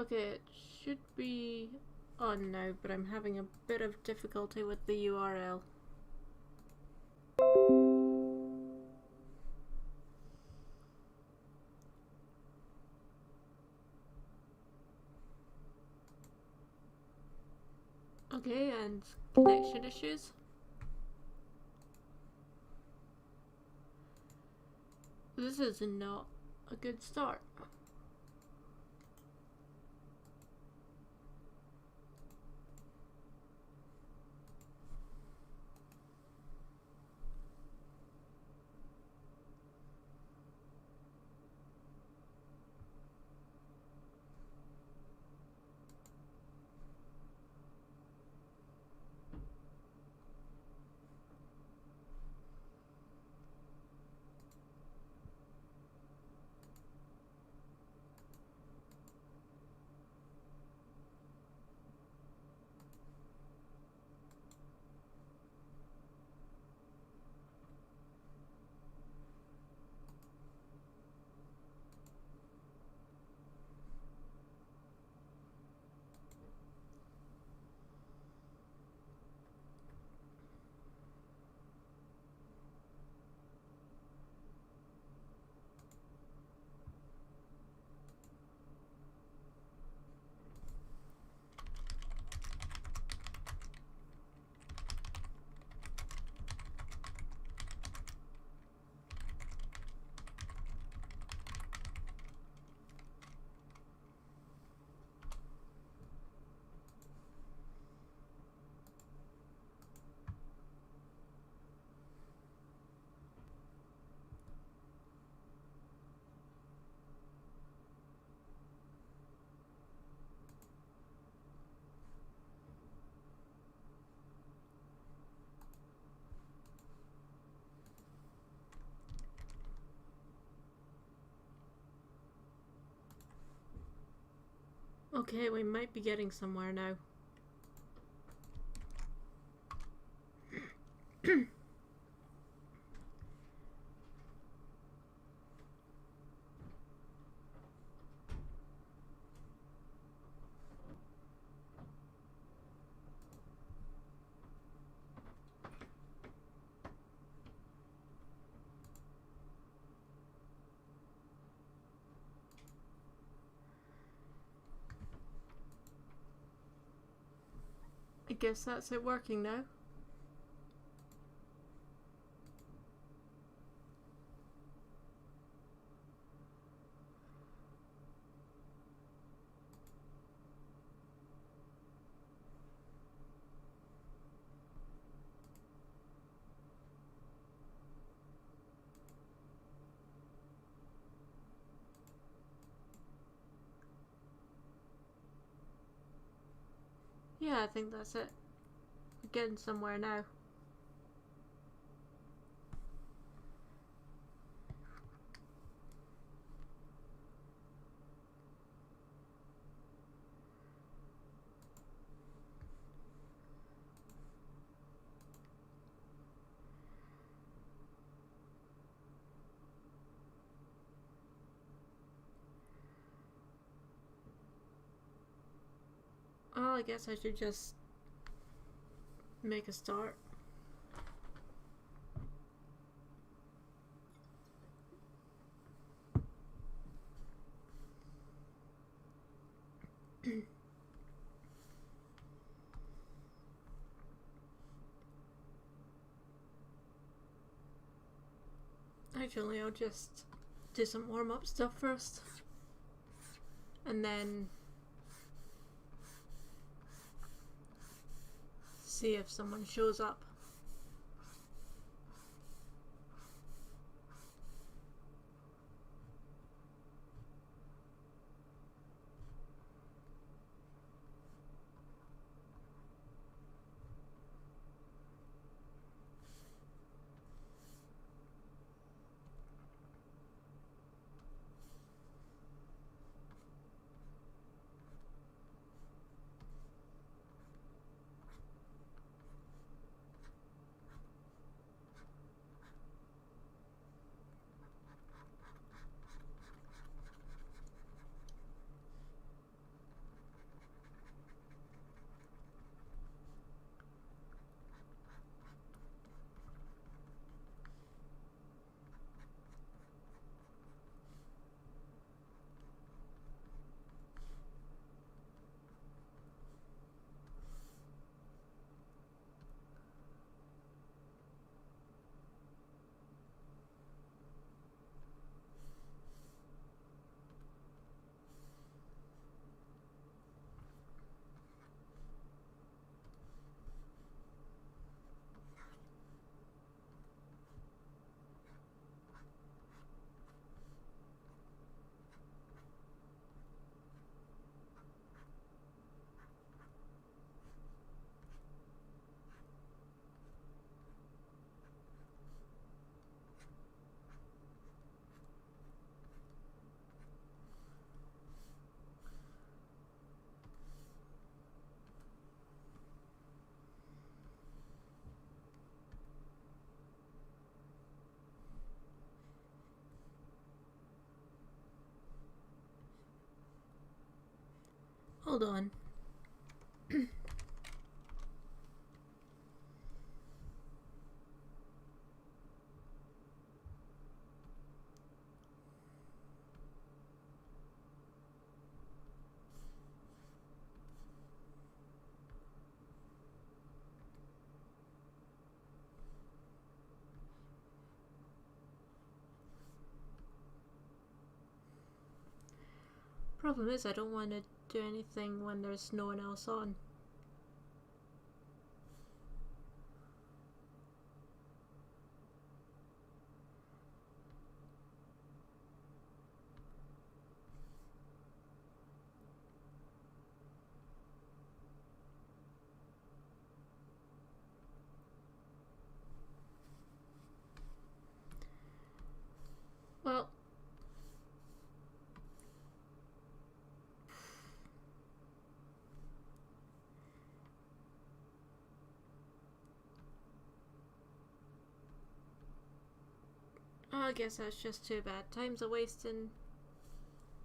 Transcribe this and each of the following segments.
Okay, it should be on now, but I'm having a bit of difficulty with the URL. Okay, and connection issues. This is not a good start. Okay, we might be getting somewhere now. I guess that's it working now. Yeah, I think that's it. We're getting somewhere now. Well, I guess I should just make a start. Actually, I'll just do some warm-up stuff first. And then see if someone shows up. Hold on. Problem is, I don't want to do anything when there's no one else on. Well, I guess that's just too bad. Time's a wasting.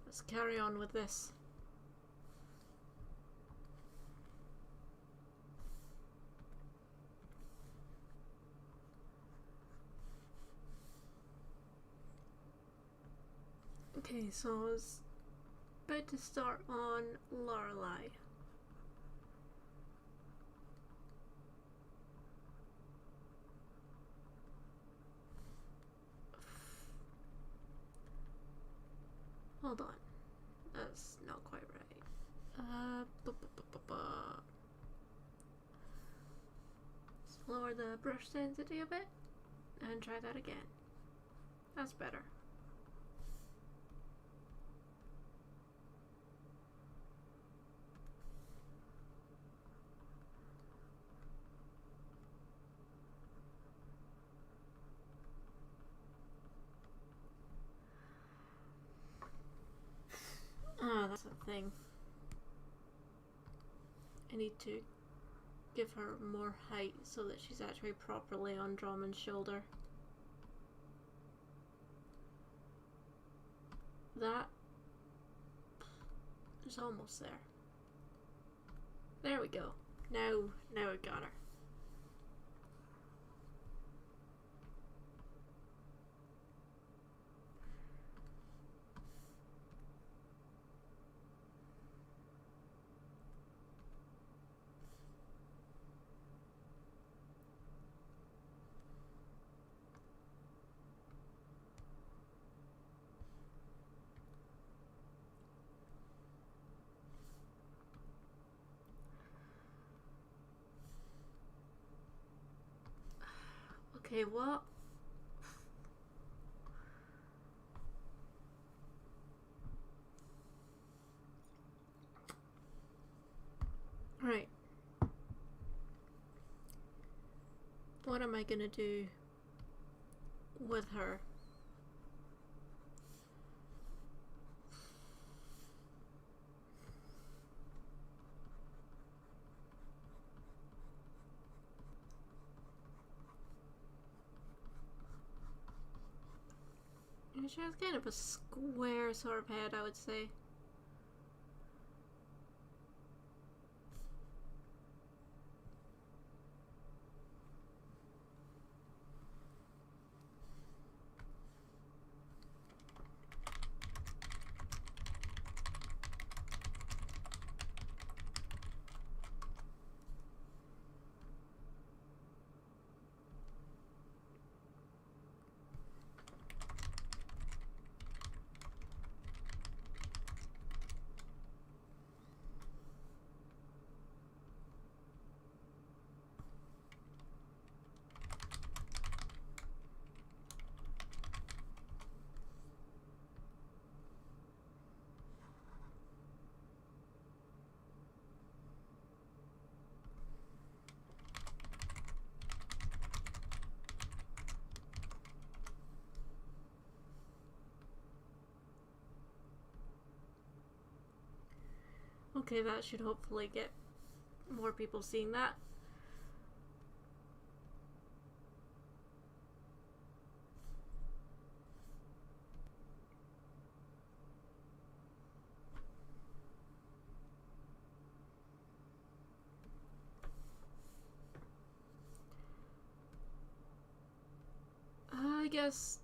Let's carry on with this. Okay, so I was about to start on Lorelei. Hold on. That's not quite right. Let's lower the brush density a bit and try that again. That's better. Ah, that's the thing. I need to give her more height so that she's actually properly on Drummond's shoulder. That is almost there. There we go. Now we got her. Okay, what? Right. What am I gonna do with her? She has kind of a square sort of head, I would say. Okay, that should hopefully get more people seeing that. I guess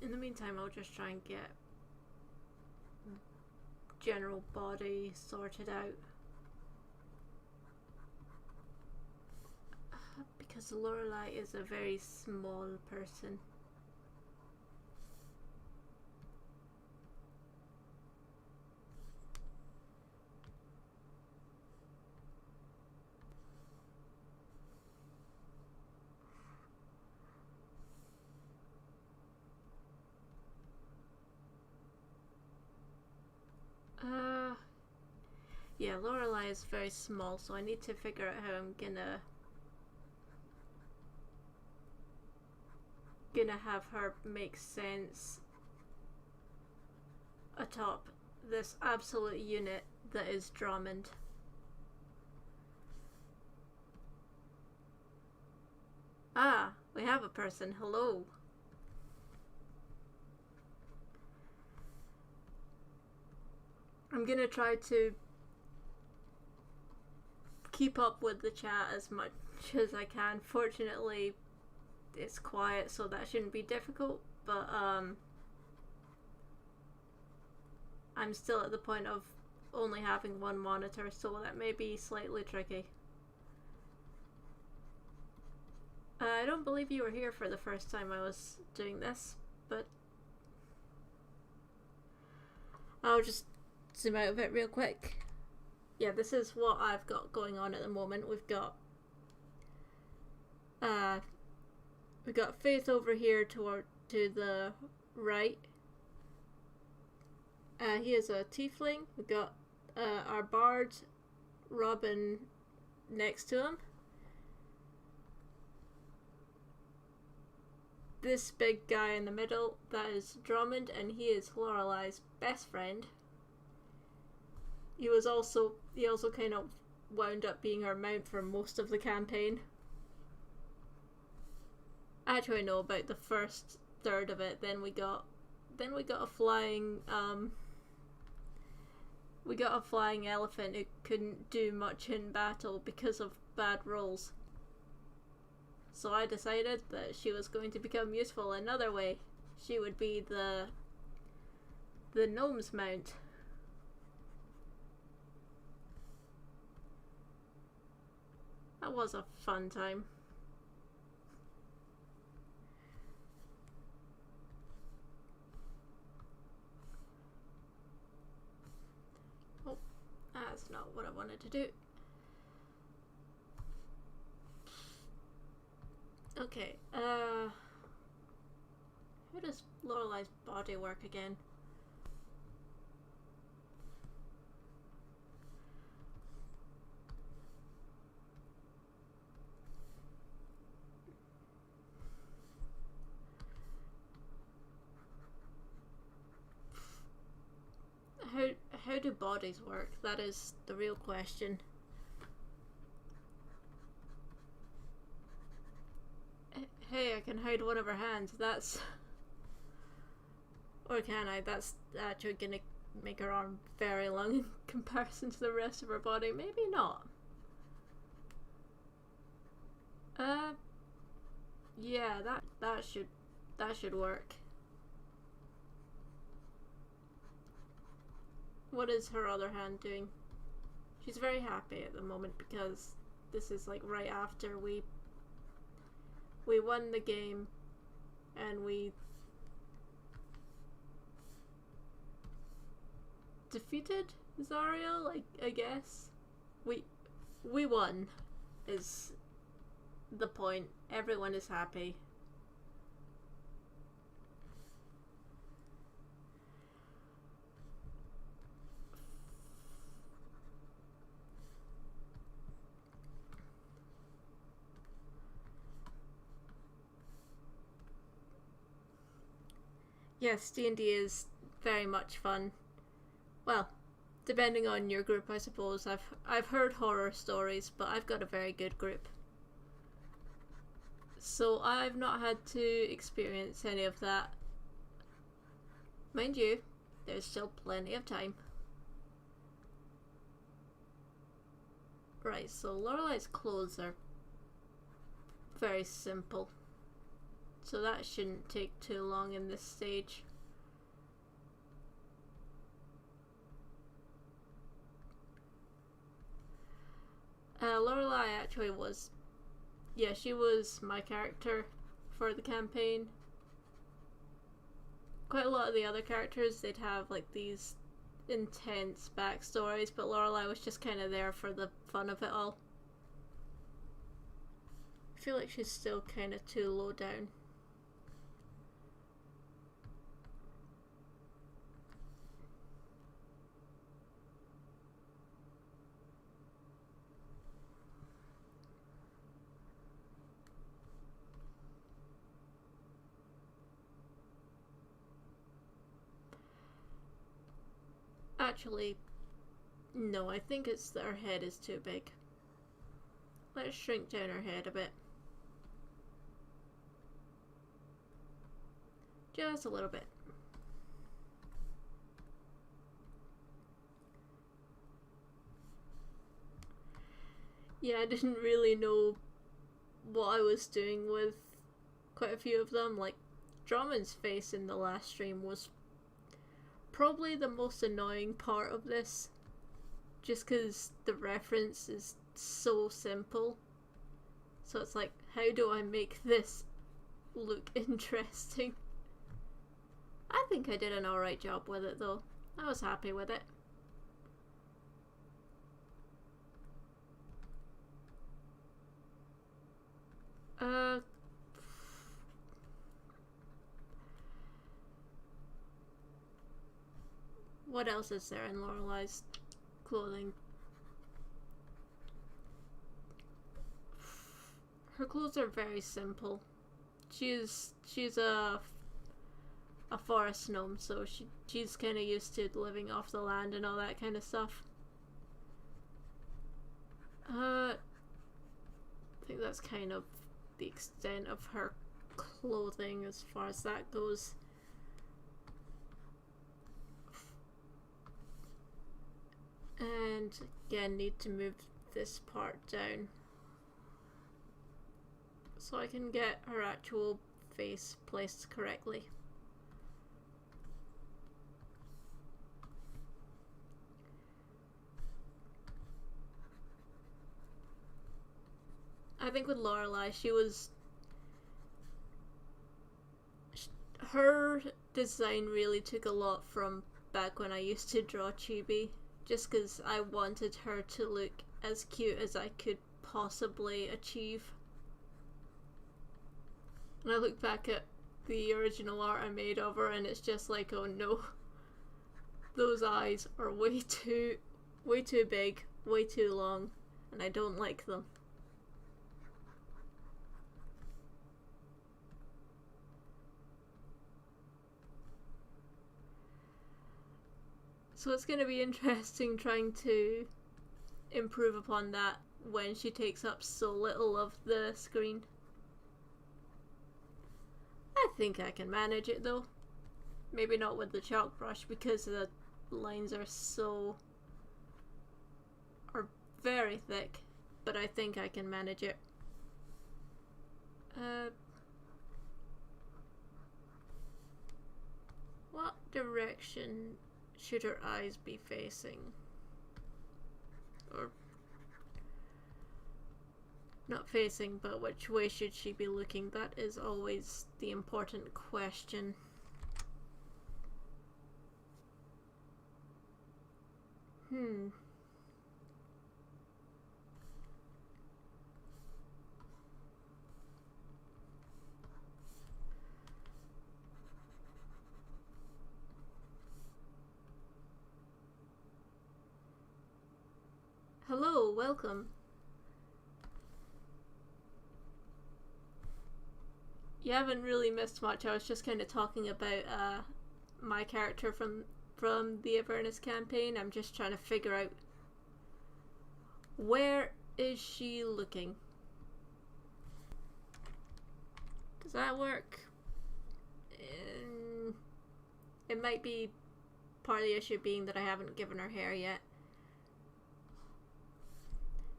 in the meantime I'll just try and get general body sorted out. Because Lorelei is a very small person. Yeah, Lorelei is very small, so I need to figure out how I'm gonna have her make sense atop this absolute unit that is Drummond. Ah, we have a person. Hello. I'm gonna try to keep up with the chat as much as I can. Fortunately, it's quiet, so that shouldn't be difficult, but I'm still at the point of only having one monitor, so that may be slightly tricky. I don't believe you were here for the first time I was doing this, but I'll just zoom out of it real quick. Yeah, this is what I've got going on at the moment. We've got Faith over here to the right. He is a tiefling. We've got our bard, Robin, next to him. This big guy in the middle, that is Drummond, and he is Lorelei's best friend. He also kind of wound up being her mount for most of the campaign. Actually, no, about the first third of it. Then we got a flying elephant who couldn't do much in battle because of bad rolls. So I decided that she was going to become useful another way. She would be the gnome's mount. That was a fun time. Oh, that's not what I wanted to do. Okay, how does Lorelei's body work again? How do bodies work? That is the real question. Hey, I can hide one of her hands. That's... Or can I? That's actually gonna make her arm very long in comparison to the rest of her body. Maybe not. Yeah, that should work. What is her other hand doing? She's very happy at the moment because this is like right after we won the game and we defeated Zariel, I guess. We won is the point. Everyone is happy. Yes, D&D is very much fun. Well, depending on your group, I suppose. I've heard horror stories, but I've got a very good group. So I've not had to experience any of that. Mind you, there's still plenty of time. Right, so Lorelei's clothes are very simple. So that shouldn't take too long in this stage. Lorelei actually was, yeah, she was my character for the campaign. Quite a lot of the other characters, they'd have like these intense backstories, but Lorelei was just kind of there for the fun of it all. I feel like she's still kind of too low down. Actually, no, I think it's that her head is too big. Let's shrink down her head a bit. Just a little bit. Yeah, I didn't really know what I was doing with quite a few of them. Like, Drummond's face in the last stream was probably the most annoying part of this, just because the reference is so simple. So it's like, how do I make this look interesting? I think I did an alright job with it though. I was happy with it. What else is there in Lorelei's clothing? Her clothes are very simple. She's a forest gnome, so she's kind of used to living off the land and all that kind of stuff. I think that's kind of the extent of her clothing as far as that goes. And again, need to move this part down so I can get her actual face placed correctly. I think with Lorelei, her design really took a lot from back when I used to draw Chibi, just because I wanted her to look as cute as I could possibly achieve. And I look back at the original art I made of her and it's just like, oh no, those eyes are way too big, way too long, and I don't like them. So it's going to be interesting trying to improve upon that when she takes up so little of the screen. I think I can manage it though. Maybe not with the chalk brush because the lines are very thick, but I think I can manage it. What direction should her eyes be facing? Or not facing, but which way should she be looking? That is always the important question. Hello, welcome. You haven't really missed much. I was just kind of talking about my character from the Avernus campaign. I'm just trying to figure out where is she looking. Does that work? It might be part of the issue being that I haven't given her hair yet.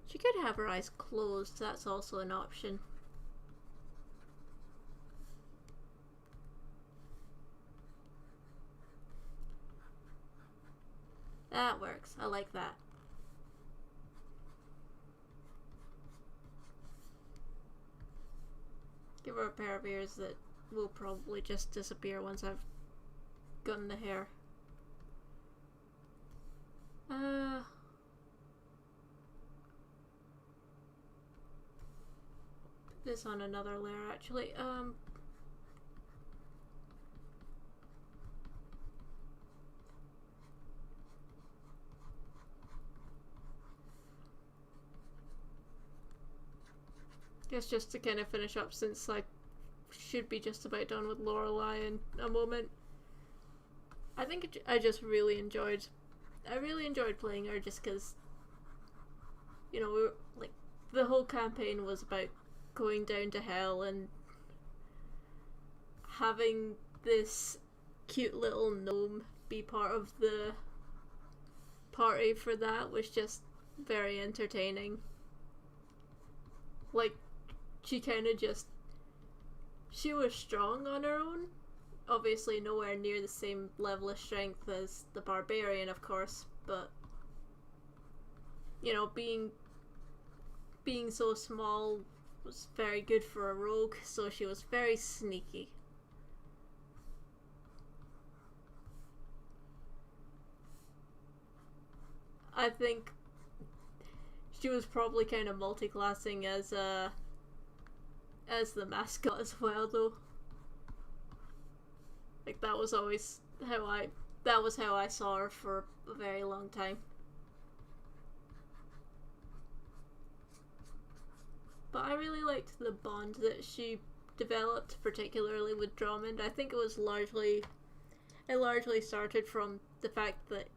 She could have her eyes closed, that's also an option. That works. I like that. Give her a pair of ears that will probably just disappear once I've gotten the hair. This on another layer actually. Guess just to kind of finish up, since I should be just about done with Lorelei in a moment. I think I just really enjoyed. I really enjoyed playing her just because, you know, we were, like, the whole campaign was about going down to hell, and having this cute little gnome be part of the party for that was just very entertaining. Like, she kind of just, she was strong on her own, obviously nowhere near the same level of strength as the barbarian, of course, but, you know, being so small was very good for a rogue, so she was very sneaky. I think she was probably kind of multi-classing as the mascot as well, though. Like, that was always how I saw her for a very long time. But I really liked the bond that she developed, particularly with Drummond. I think it largely started from the fact that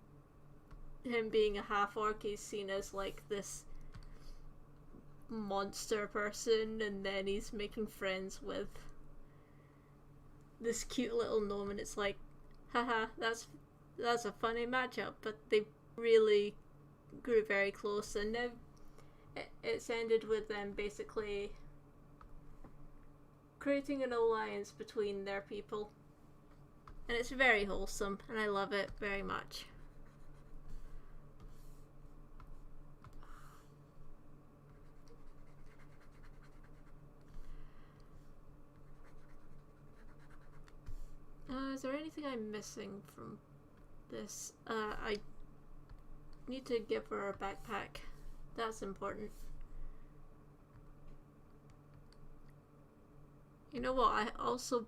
him being a half-orc, he's seen as like this monster person, and then he's making friends with this cute little gnome, and it's like, haha, that's a funny matchup. But they really grew very close, and now it's ended with them basically creating an alliance between their people, and it's very wholesome, and I love it very much. Is there anything I'm missing from this? I need to give her a backpack. That's important. You know what? I also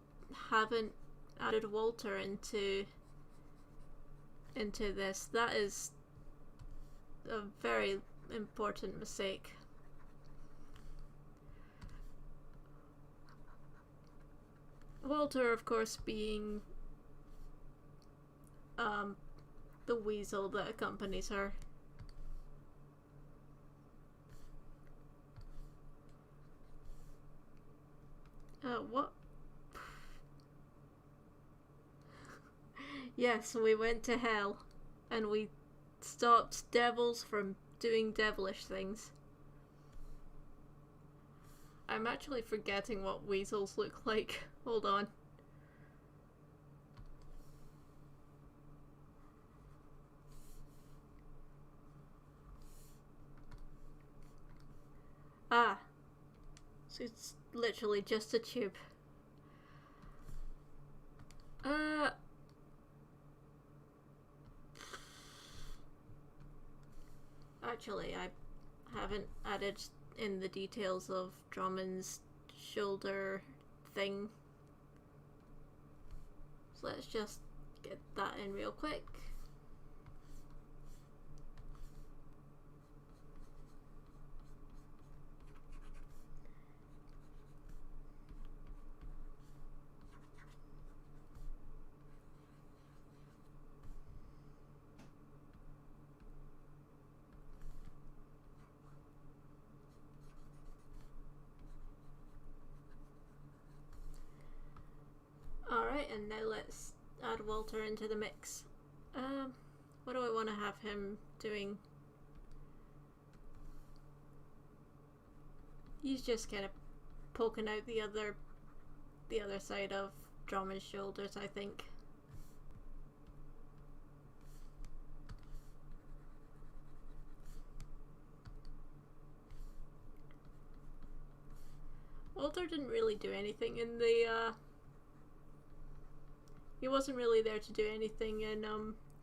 haven't added Walter into this. That is a very important mistake. Walter, of course, being the weasel that accompanies her. What? Yes, we went to hell, and we stopped devils from doing devilish things. I'm actually forgetting what weasels look like. Hold on. Ah. So it's literally just a tube. Actually, I haven't added in the details of Drummond's shoulder thing. So let's just get that in real quick. Alright, and now let's add Walter into the mix. What do I want to have him doing? He's just kind of poking out the other side of Drummond's shoulders, I think. Walter didn't really do anything in the, he wasn't really there to do anything in,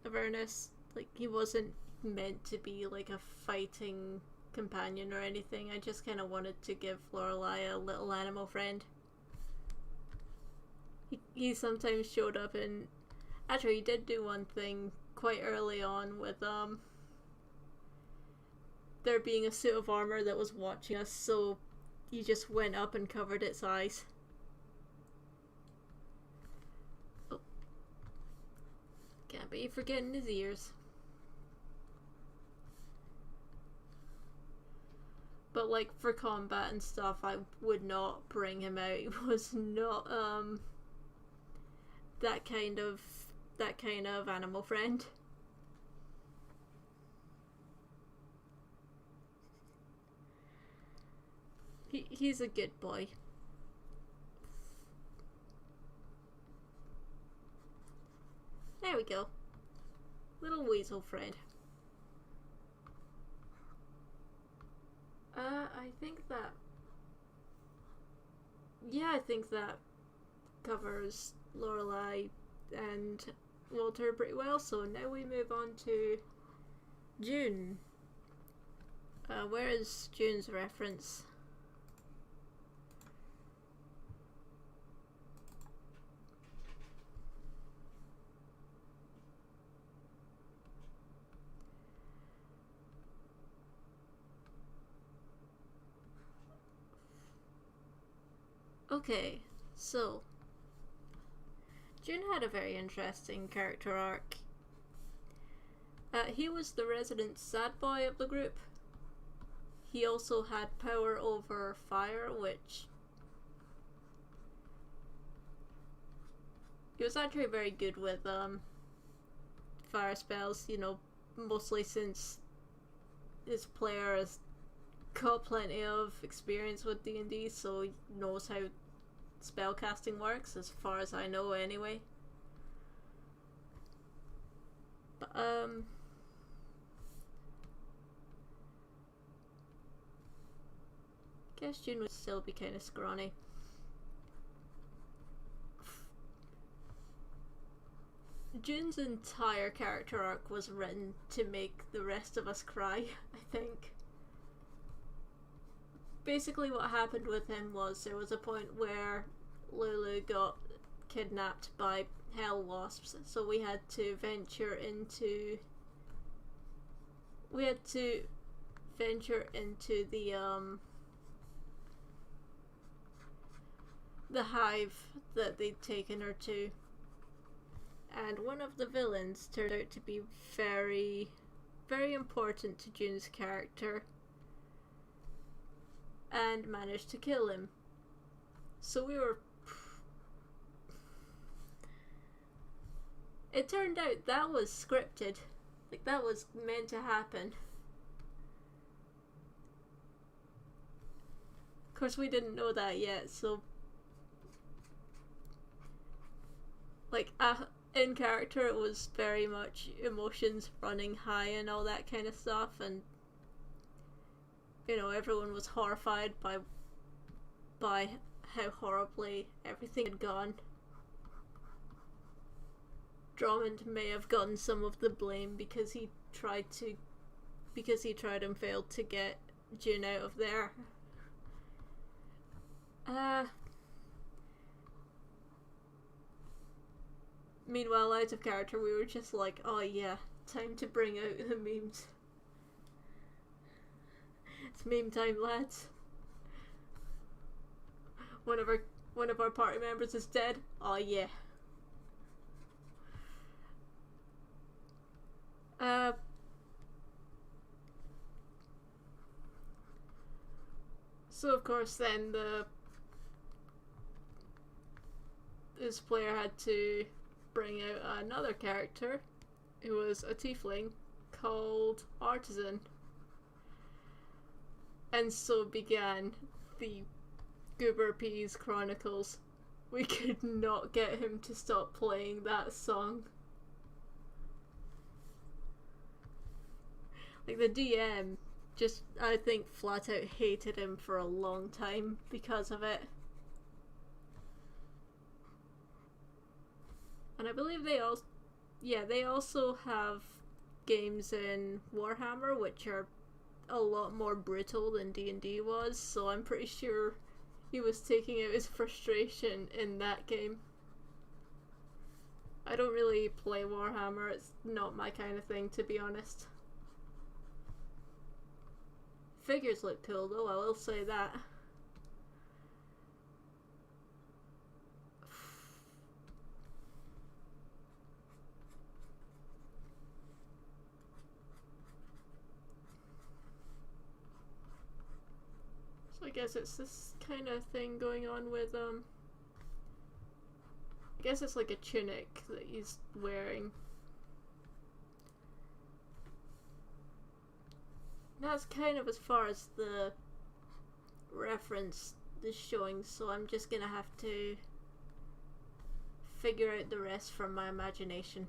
Avernus. Like, he wasn't meant to be, like, a fighting companion or anything. I just kind of wanted to give Lorelei a little animal friend. He sometimes showed up in... Actually, he did do one thing quite early on with, there being a suit of armor that was watching us, so he just went up and covered its eyes. Oh. Can't be forgetting his ears. But, like, for combat and stuff, I would not bring him out. He was not, that kind of animal friend. He's a good boy. There we go. Little weasel friend. I think that... Yeah, I think that covers Lorelei and Walter pretty well, so now we move on to June. Where is June's reference? Okay, so June had a very interesting character arc. He was the resident sad boy of the group. He also had power over fire, which he was actually very good with fire spells, you know, mostly since his player has got plenty of experience with D&D, so he knows how spellcasting works, as far as I know anyway. But, guess June would still be kind of scrawny. June's entire character arc was written to make the rest of us cry, I think. Basically what happened with him was there was a point where Lulu got kidnapped by hell wasps, so we had to venture into the hive that they'd taken her to, and one of the villains turned out to be very, very important to June's character and managed to kill him. So we were... It turned out that was scripted. Like, that was meant to happen. Of course, we didn't know that yet, so... Like, in character, it was very much emotions running high and all that kind of stuff, and you know, everyone was horrified by how horribly everything had gone. Drummond may have gotten some of the blame because he tried and failed to get June out of there. Meanwhile, out of character, we were just like, oh yeah, time to bring out the memes. It's meme time, lads. One of our party members is dead. Oh yeah. So of course then this player had to bring out another character who was a tiefling called Artisan. And so began the Goober Peas Chronicles. We could not get him to stop playing that song. Like, the DM just, I think, flat out hated him for a long time because of it. And I believe they also have games in Warhammer which are a lot more brutal than D&D was, so I'm pretty sure he was taking out his frustration in that game. I don't really play Warhammer, it's not my kind of thing, to be honest. Figures look cool though, I will say that. So I guess it's this kind of thing going on with, I guess it's like a tunic that he's wearing. That's kind of as far as the reference is showing, so I'm just gonna have to figure out the rest from my imagination.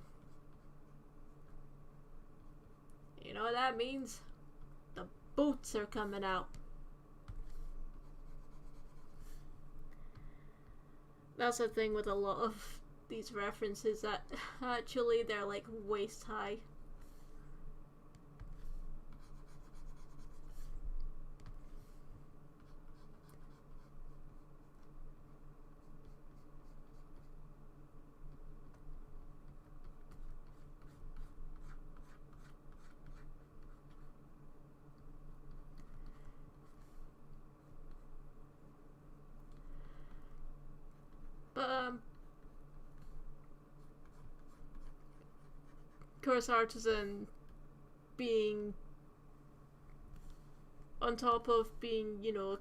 You know what that means? The boats are coming out. That's the thing with a lot of these references, that actually they're like waist high. But of course, Artisan being on top of being, you know,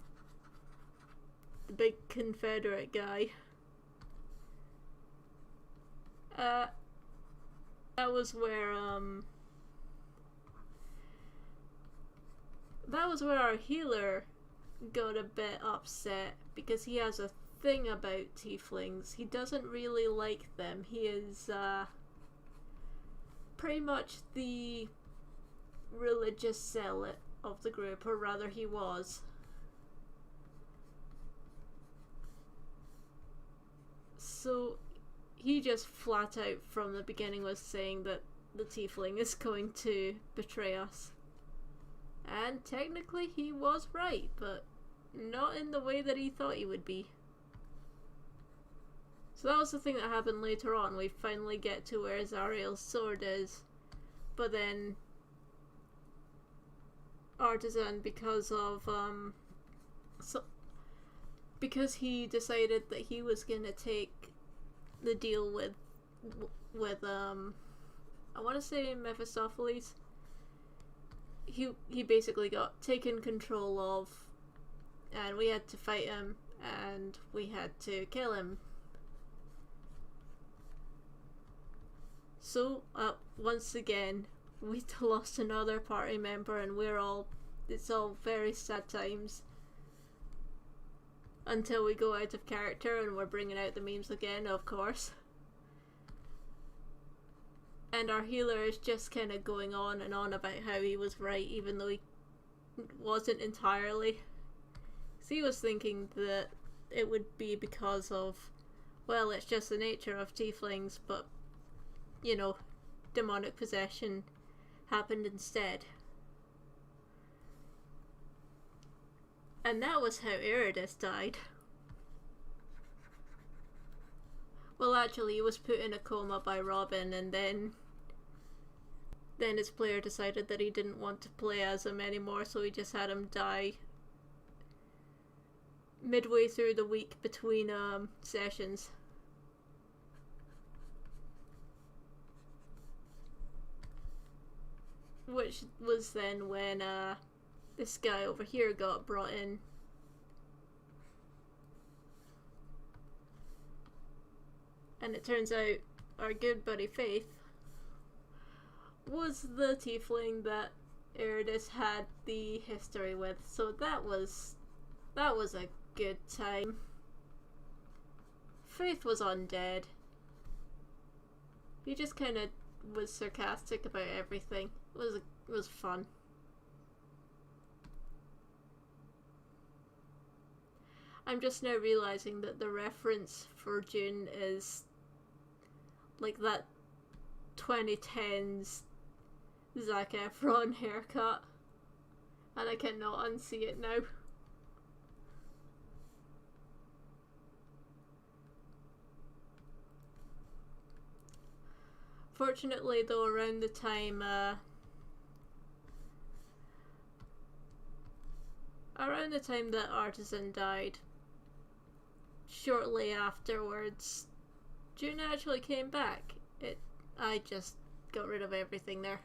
the big Confederate guy. That was where our healer got a bit upset, because he has a thing about tieflings. He doesn't really like them. He is pretty much the religious zealot of the group, or rather he was. So he just flat out from the beginning was saying that the tiefling is going to betray us. And technically he was right, but not in the way that he thought he would be. So that was the thing that happened later on. We finally get to where Zariel's sword is, but then Artisan, because of because he decided that he was gonna take the deal with I want to say Mephistopheles. He basically got taken control of, and we had to fight him, and we had to kill him. So, once again, we lost another party member, and it's all very sad times. Until we go out of character, and we're bringing out the memes again, of course. And our healer is just kind of going on and on about how he was right, even though he wasn't entirely. So he was thinking that it would be because of, well, it's just the nature of tieflings, but, you know, demonic possession happened instead. And that was how Iridus died. Well, actually, he was put in a coma by Robin, and then his player decided that he didn't want to play as him anymore, so he just had him die midway through the week between sessions. Which was then when this guy over here got brought in. And it turns out our good buddy Faith was the tiefling that Iridus had the history with, so that was a good time. Faith was undead. He just kind of was sarcastic about everything. It was fun. I'm just now realising that the reference for June is like that 2010s Zac Efron haircut, and I cannot unsee it now. Fortunately though, around the time that Artisan died, shortly afterwards, June actually came back. I just got rid of everything there.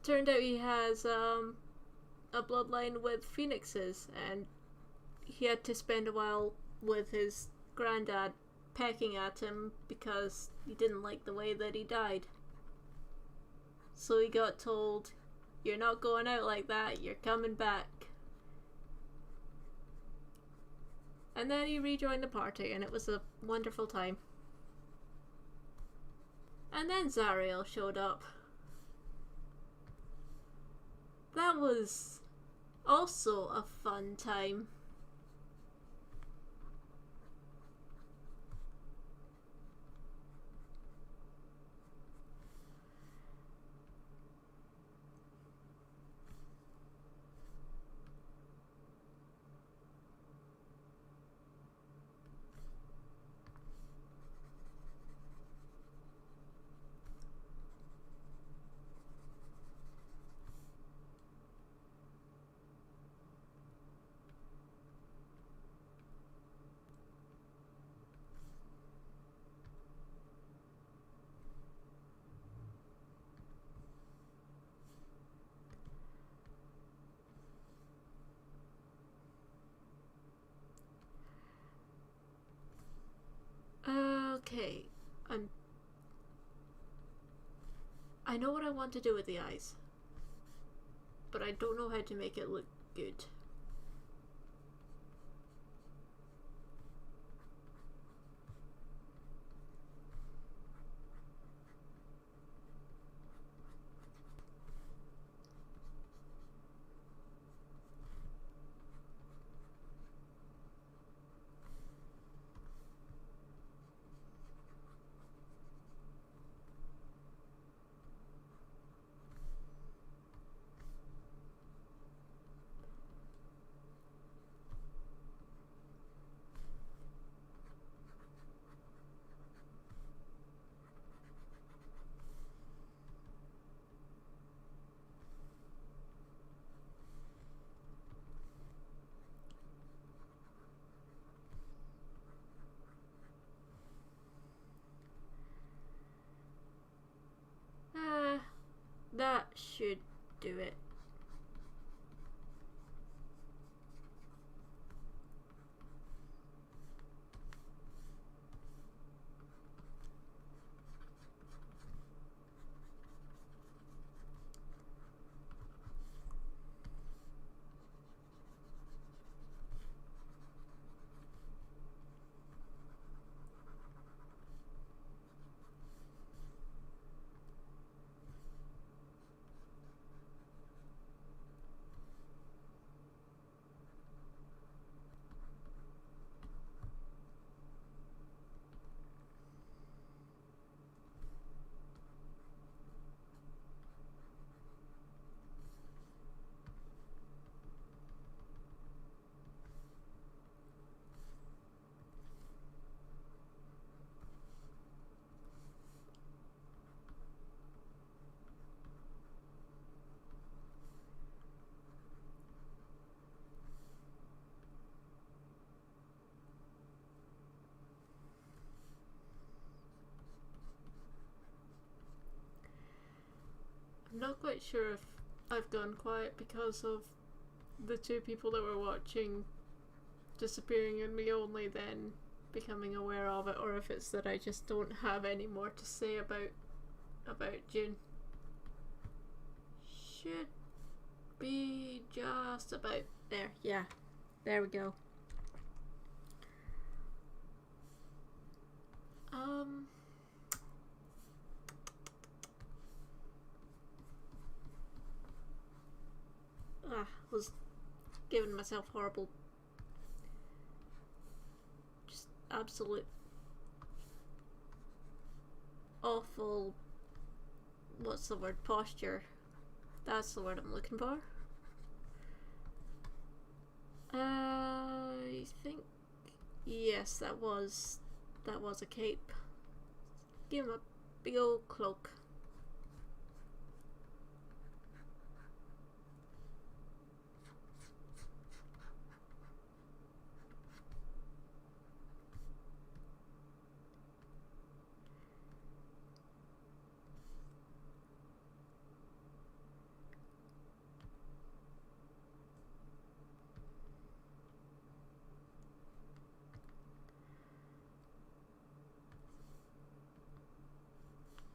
Turned out he has a bloodline with phoenixes, and he had to spend a while with his granddad pecking at him because he didn't like the way that he died. So he got told, "You're not going out like that, you're coming back." And then he rejoined the party, and it was a wonderful time. And then Zariel showed up. That was also a fun time. Okay, I know what I want to do with the eyes, but I don't know how to make it look good. That should do it. I'm not quite sure if I've gone quiet because of the two people that were watching disappearing and me only then becoming aware of it, or if it's that I just don't have any more to say about June. Should be just about there. Yeah, there we go. Was giving myself horrible absolute awful, what's the word, posture. That's the word I'm looking for. I think, yes, that was a cape. Give him a big old cloak.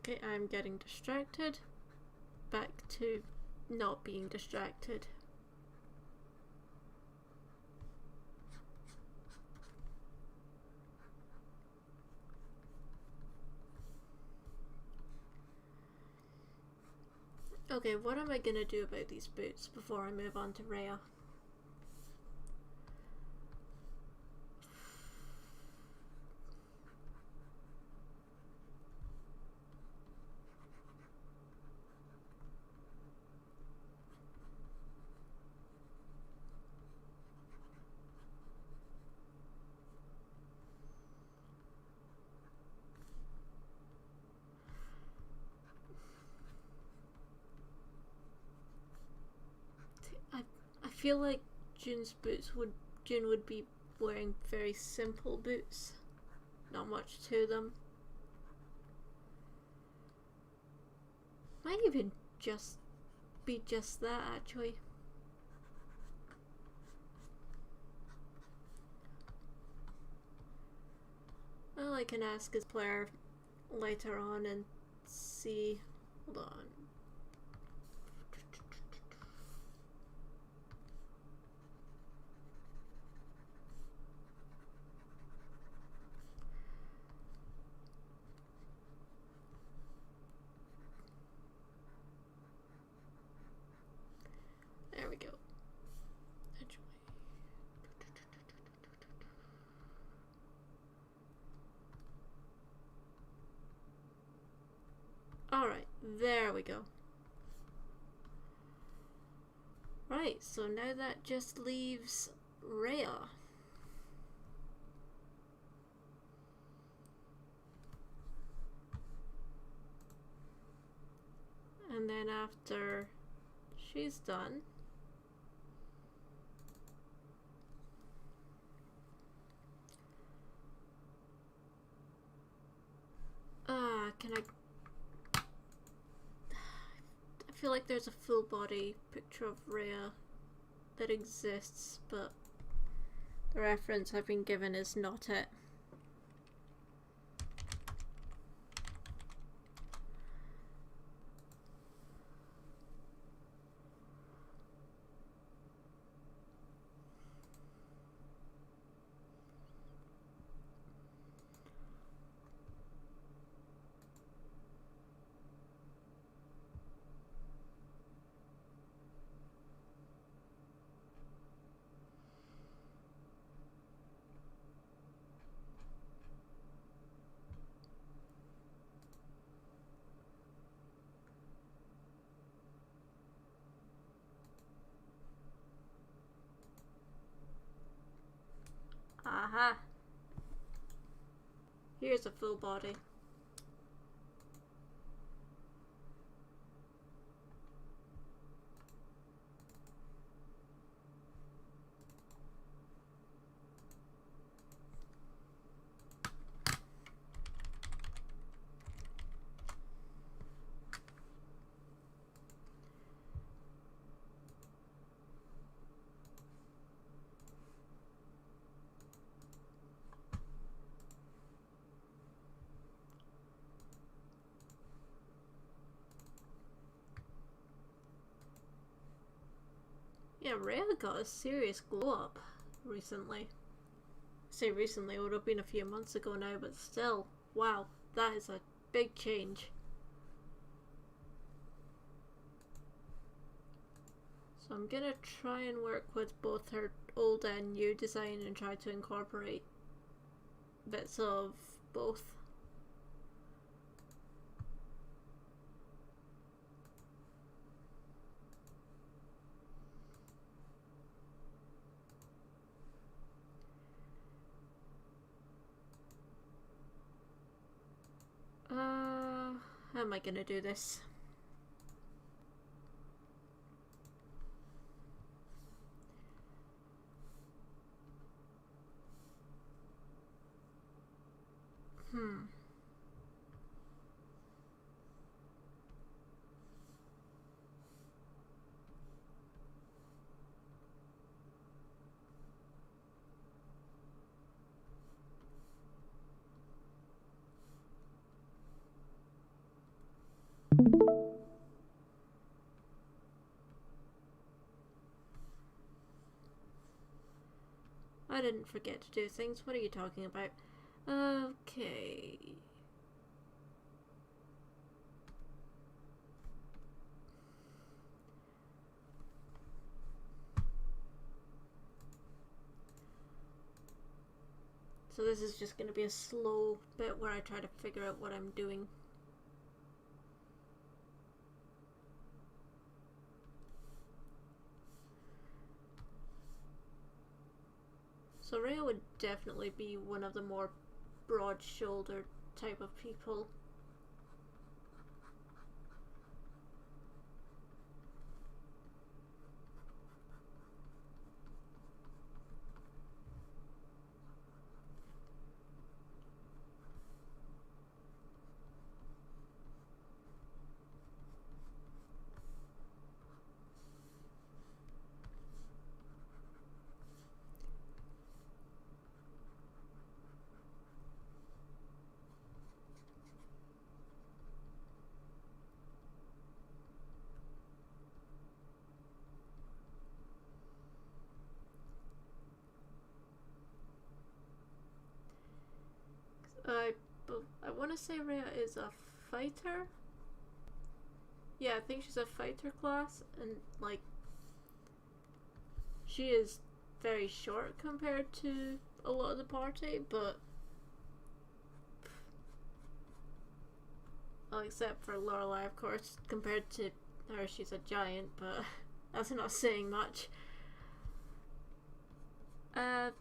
Okay, I'm getting distracted. Back to not being distracted. Okay, what am I gonna do about these boots before I move on to Rhea? I feel like June would be wearing very simple boots. Not much to them. Might even just be just that, actually. Well, I can ask his player later on and see. Hold on. There we go. Alright, there we go. Right, so now that just leaves Rhea. And then after she's done, can I feel like there's a full body picture of Rhea that exists, but the reference I've been given is not it. Aha! Here's a full body. Yeah, Rhea got a serious glow up recently. I say recently, it would have been a few months ago now, but still, wow, that is a big change. So I'm gonna try and work with both her old and new design and try to incorporate bits of both. How am I gonna do this? I didn't forget to do things. What are you talking about? Okay. So this is just going to be a slow bit where I try to figure out what I'm doing. So Rhea would definitely be one of the more broad-shouldered type of people. I want to say Rhea is a fighter. Yeah, I think she's a fighter class, and like she is very short compared to a lot of the party, but well, except for Lorelei, of course. Compared to her, she's a giant, but that's not saying much. Like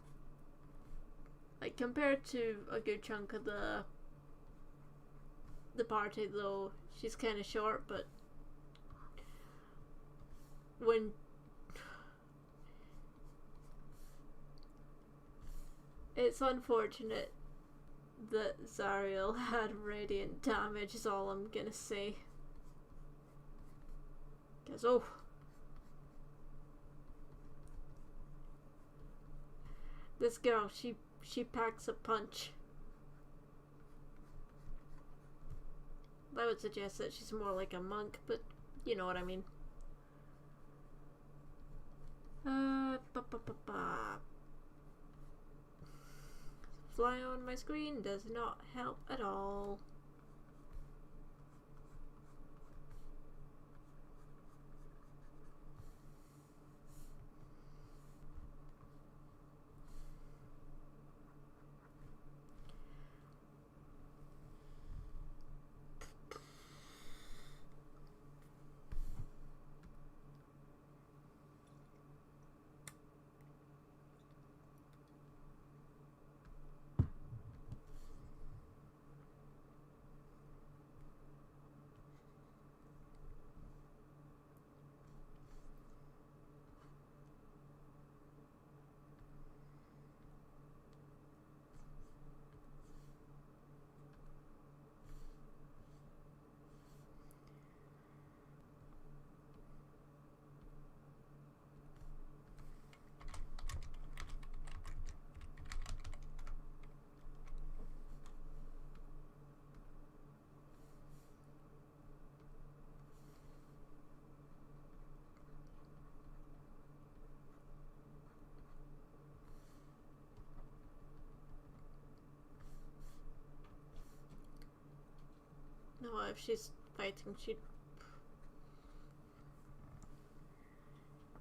compared to a good chunk of the party, though, she's kind of short. But when it's unfortunate that Zariel had radiant damage, is all I'm gonna say. Because this girl, she packs a punch. I would suggest that she's more like a monk, but you know what I mean. Fly on my screen does not help at all. No, if she's fighting, she'd...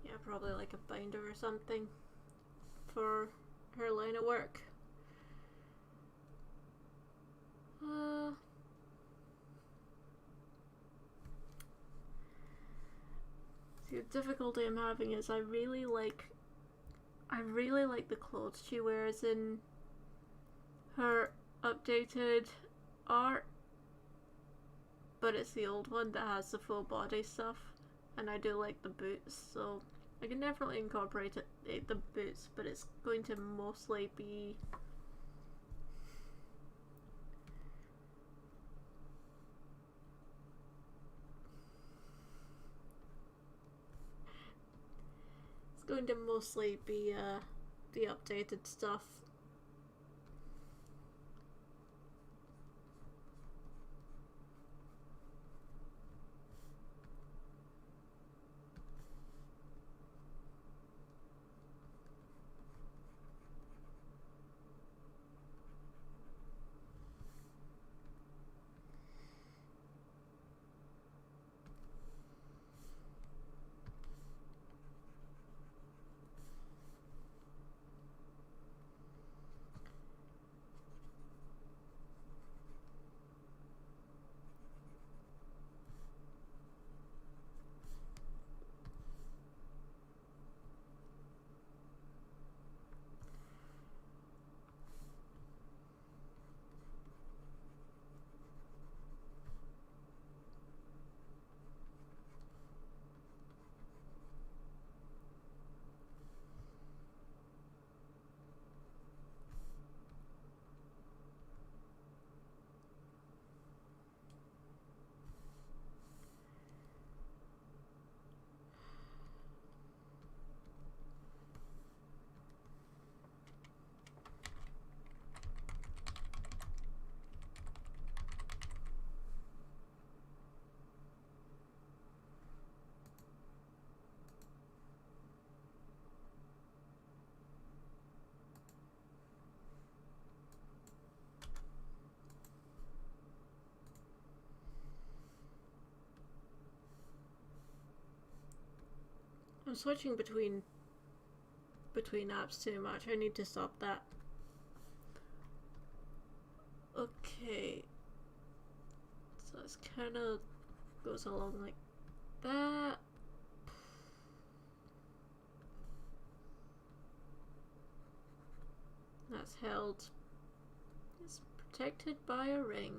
yeah, probably like a binder or something for her line of work. difficulty I'm having is I really like the clothes she wears in her updated art, but it's the old one that has the full body stuff, and I do like the boots, so I can definitely incorporate the boots, but it's going to mostly be the updated stuff. I'm switching between apps too much. I need to stop that. Okay. So this kind of goes along like that. That's held. It's protected by a ring.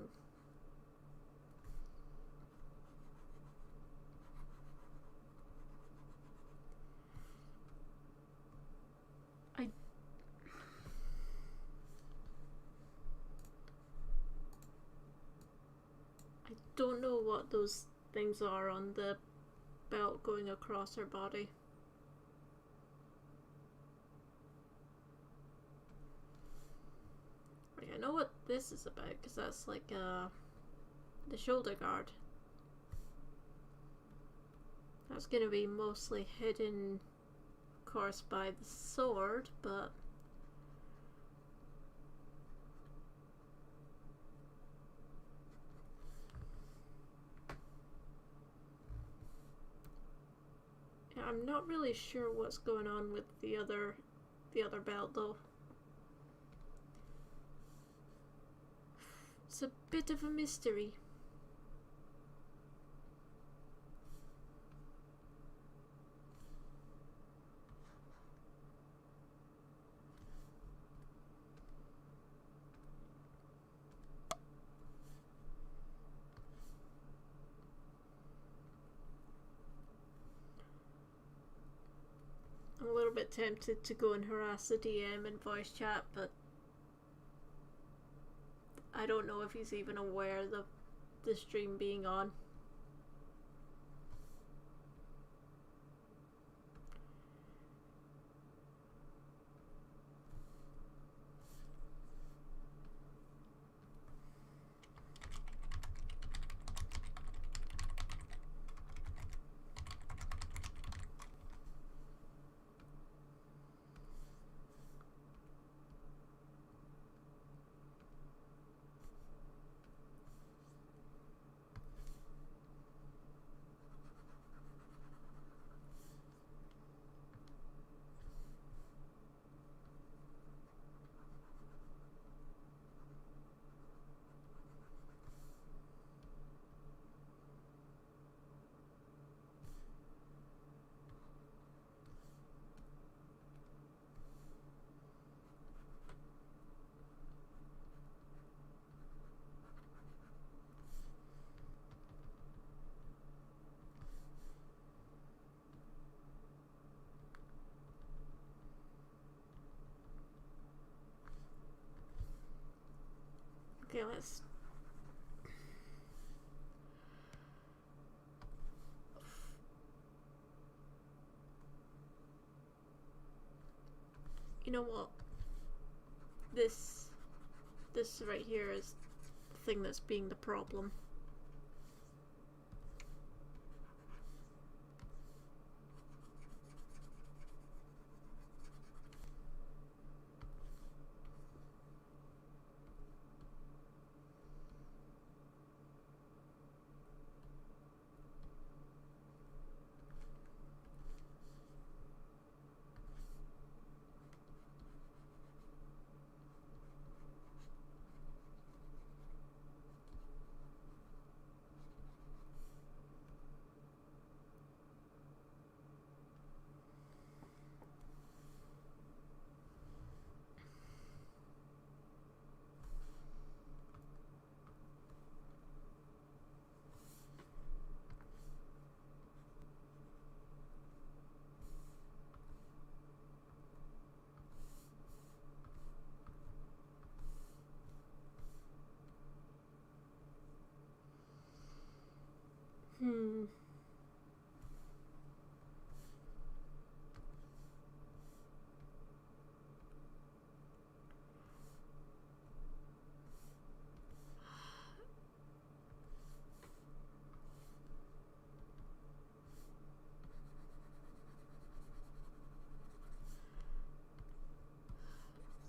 I don't know what those things are on the belt going across her body. Right, I know what this is about because that's like the shoulder guard. That's going to be mostly hidden, of course, by the sword, but yeah, I'm not really sure what's going on with the other belt though. It's a bit of a mystery. I'm a little bit tempted to go and harass the DM in voice chat, but I don't know if he's even aware of the stream being on. Okay, let's... You know what? This right here is the thing that's being the problem.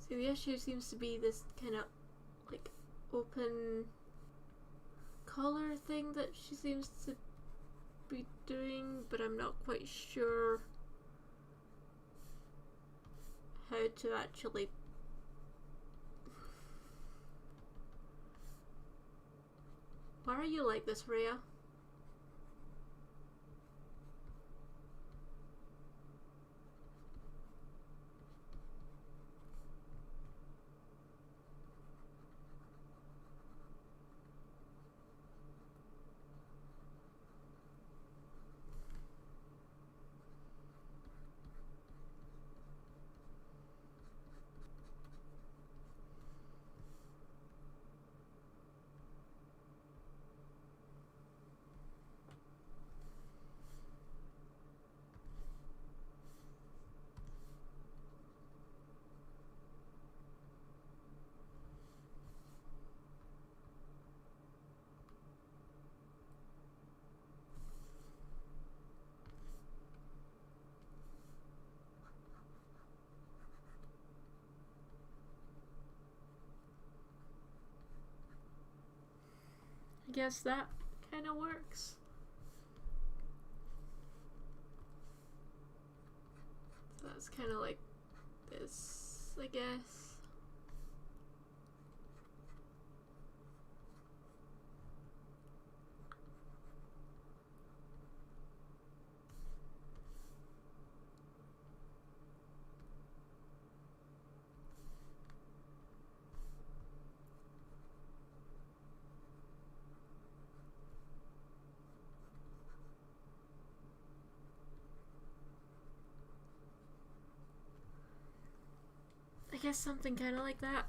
See, the issue seems to be this kind of like open collar thing that she seems to be doing, but I'm not quite sure how to actually... Why are you like this, Rhea? I guess that kind of works. So that's kind of like this, I guess. I guess something kind of like that.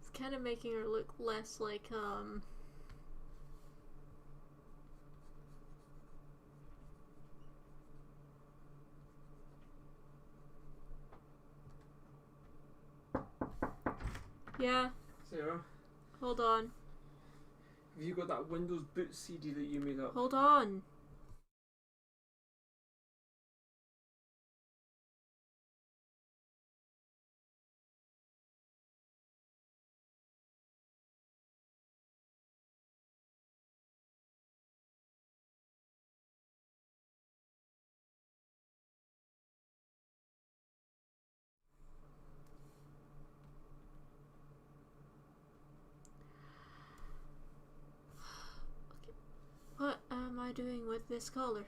It's kind of making her look less like, Yeah. Sarah? Hold on. Have you got that Windows boot CD that you made up? Hold on. What am I doing with this collar?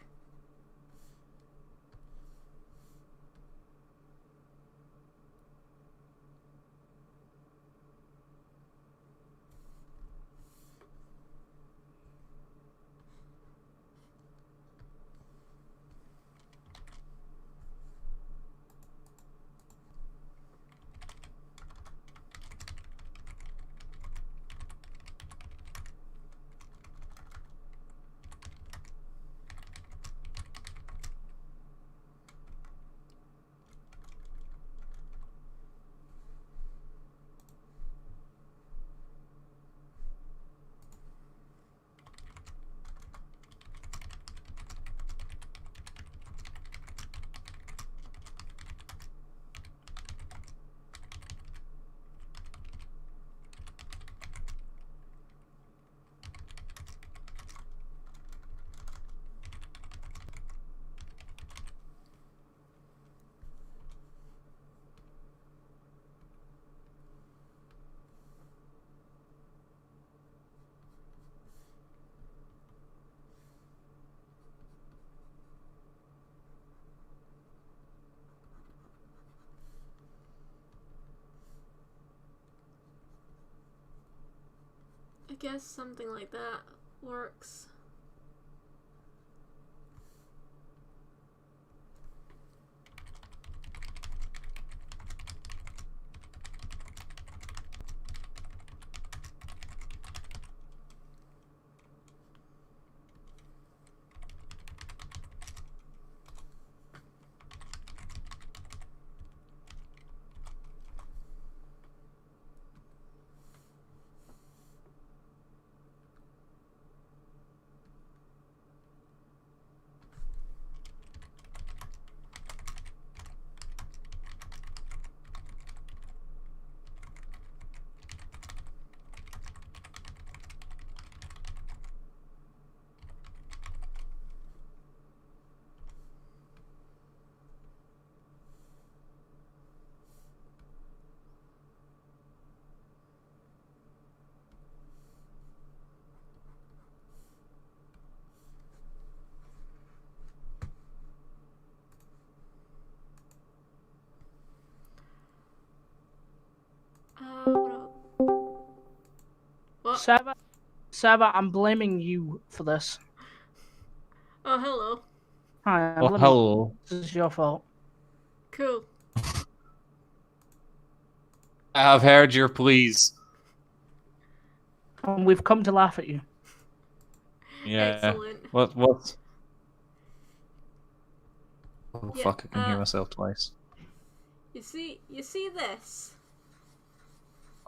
guess something like that works. What? Seba, I'm blaming you for this. Oh, hello. Hi, I'm Oh, blaming hello. you. This is your fault. Cool. I have heard your pleas. And we've come to laugh at you. Yeah. Excellent. What? Oh, Yeah, fuck, I can hear myself twice. You see this?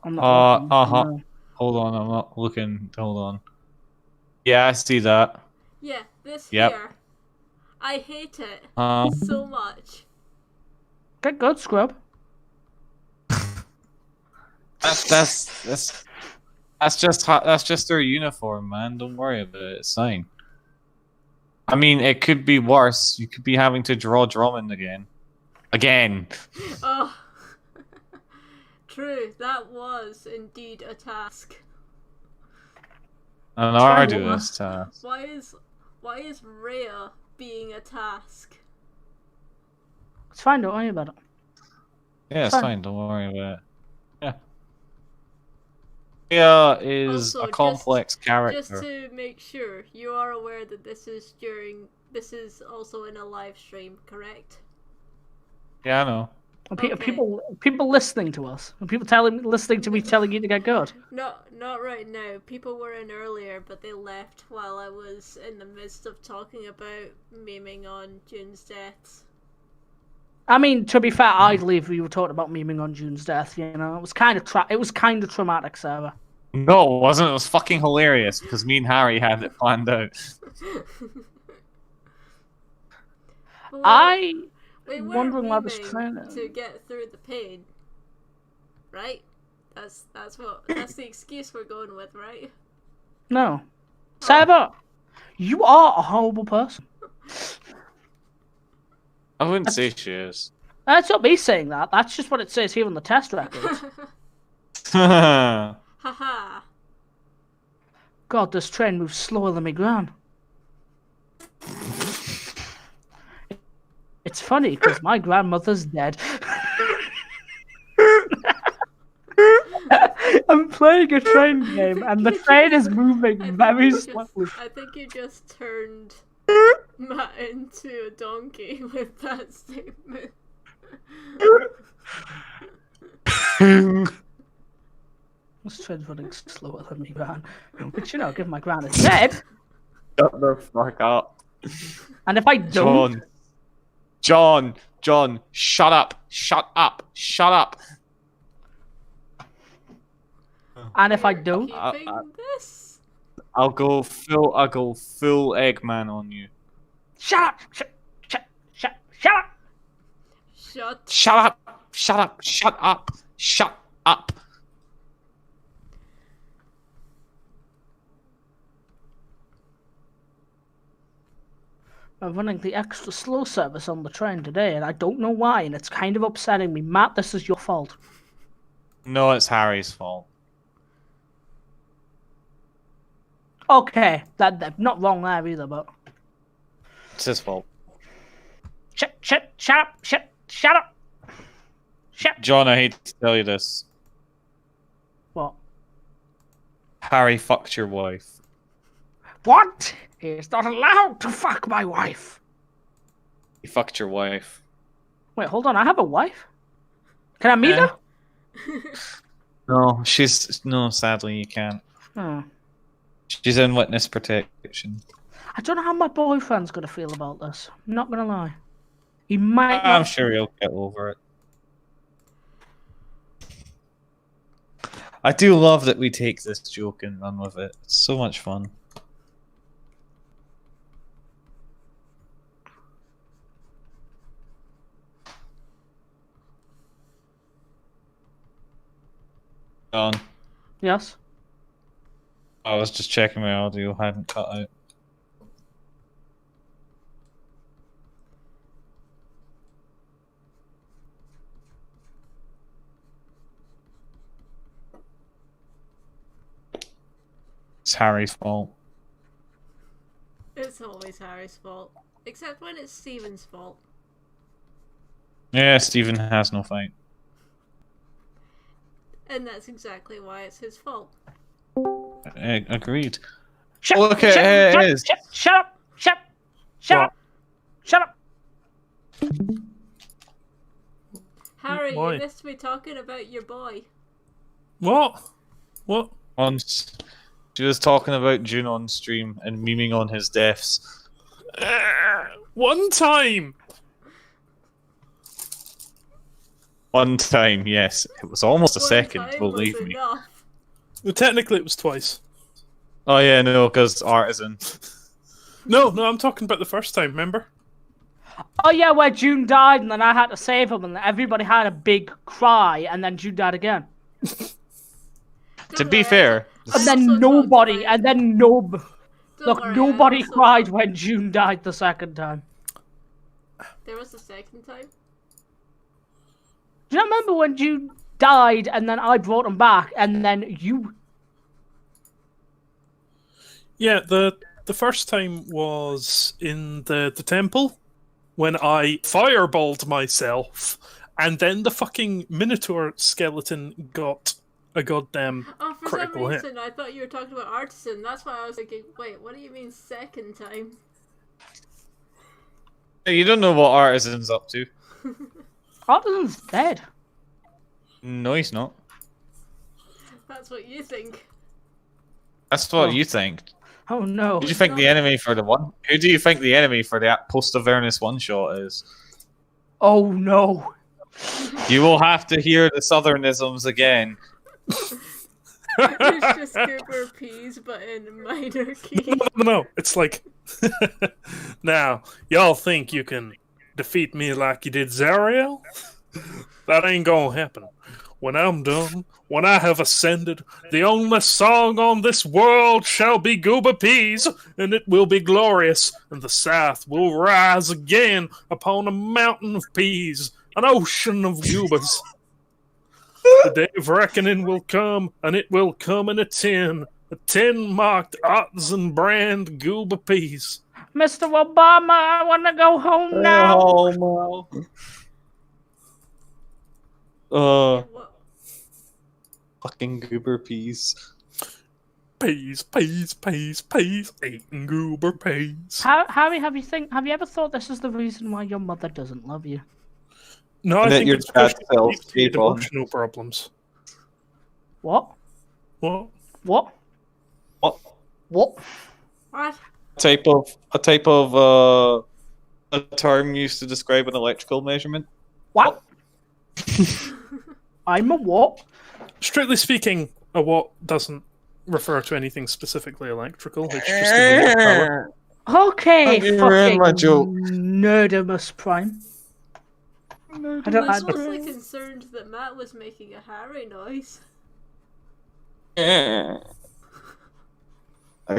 I'm not looking, Uh-huh. no. Hold on, I'm not looking. Hold on. Yeah, I see that. Yeah, this Yep. here. I hate it Uh, so much. Get good, scrub. that's just their uniform, man. Don't worry about it. It's fine. I mean, it could be worse. You could be having to draw Drummond again. Again. Oh. True, that was indeed a task. An Try arduous task. Why is Rhea being a task? It's fine, don't worry about it. Yeah, it's Fine. fine. Don't worry about it. Yeah. Rhea is Also, a complex character. Just to make sure, you are aware that this is also in a live stream, correct? Yeah, I know. And Okay. people listening to us. And people listening to me telling you to get good. Not right now. People were in earlier, but they left while I was in the midst of talking about memeing on June's death. I mean, to be fair, I'd leave if we were talking about memeing on June's death, you know. It was kind of traumatic, Sarah. No, it wasn't. It was fucking hilarious because me and Harry had it planned out. We weren't wondering why this memeing train to get through the pain, right? That's the excuse we're going with, right? No. Sarah, you are a horrible person. I wouldn't say she is. That's not me saying that. That's just what it says here on the test records. Haha. God, this train moves slower than me gran. It's funny because my grandmother's dead. I'm playing a train game and the train is moving very slowly. I think you just turned Matt into a donkey with that statement. This train's running slower than me, gran. But you know, given my gran is dead. Shut the fuck up. And if I don't. John, shut up. Shut up. Shut up. And if I don't. This? I'll go full Eggman on you. Shut up! Shut up! Shut up! Shut up! Shut up! Shut up! I'm running the extra slow service on the train today, and I don't know why, and it's kind of upsetting me. Matt, this is your fault. No, it's Harry's fault. Okay, that not wrong there either, but It's his fault. shut up! John, I hate to tell you this. What? Harry fucked your wife. What? He's not allowed to fuck my wife. He fucked your wife. Wait, hold on. I have a wife. Can I meet Yeah. her? No, sadly you can't. Hmm. She's in witness protection. I don't know how my boyfriend's gonna feel about this. I'm not gonna lie. He might I'm not. sure he'll get over it. I do love that we take this joke and run with it. It's so much fun. John, Yes. I was just checking my audio hadn't cut out. It's Harry's fault. It's always Harry's fault. Except when it's Stephen's fault. Yeah, Stephen has no fight. And that's exactly why it's his fault. Agreed. Shut, Look at it is. Shut up! Shut up! Shut up! Harry, Why? you missed me talking about your boy. What? What? Once she was talking about June on stream and memeing on his deaths. One time! One time, yes. It was almost a One second, time believe was me. enough. Well, technically, it was twice. Oh yeah, no, because Artisan. No, I'm talking about the first time, remember? Oh yeah, where June died and then I had to save him and everybody had a big cry and then June died again. To be fair, I And then also nobody, talked about- and then Don't look, worry, I nobody also cried talked- when June died the second time. There was a second time? Do you not remember when June died and then I brought him back and then you... Yeah, the first time was in the temple when I fireballed myself, and then the fucking Minotaur skeleton got a goddamn Oh, for critical some hit. reason I thought you were talking about Artisan. That's why I was thinking, wait, what do you mean second time? you don't know what Artisan's up to. Artisan's dead. No, he's not. That's what you think. That's what Oh. you think. Oh no. Who do you think the enemy for the one? Who do you think the enemy for the post Avernus one shot is? Oh no. You will have to hear the Southernisms again. It's just Cooper Peas, but in minor key. No. It's like, now, y'all think you can defeat me like you did Zariel? That ain't gonna happen. When I'm done, when I have ascended, the only song on this world shall be Goober Peas, and it will be glorious, and the South will rise again upon a mountain of peas, an ocean of goobers. The day of reckoning will come, and it will come in a tin marked artisan brand Goober Peas. Mr. Obama, I want to go home now. Oh, no. What? Fucking goober peas. Peas, eating Goober Peas. Harry, have you ever thought this is the reason why your mother doesn't love you? No, I And that think your it's dad because sells you had tape on. emotional problems. What? What? What? What What? What? a type of a term used to describe an electrical measurement? What? I'm a what? Strictly speaking, a what doesn't refer to anything specifically electrical. It's just a unit of power. Okay, You ruined my fucking joke. Nerdimus Prime. I I don't. was mostly concerned that Matt was making a Harry noise. I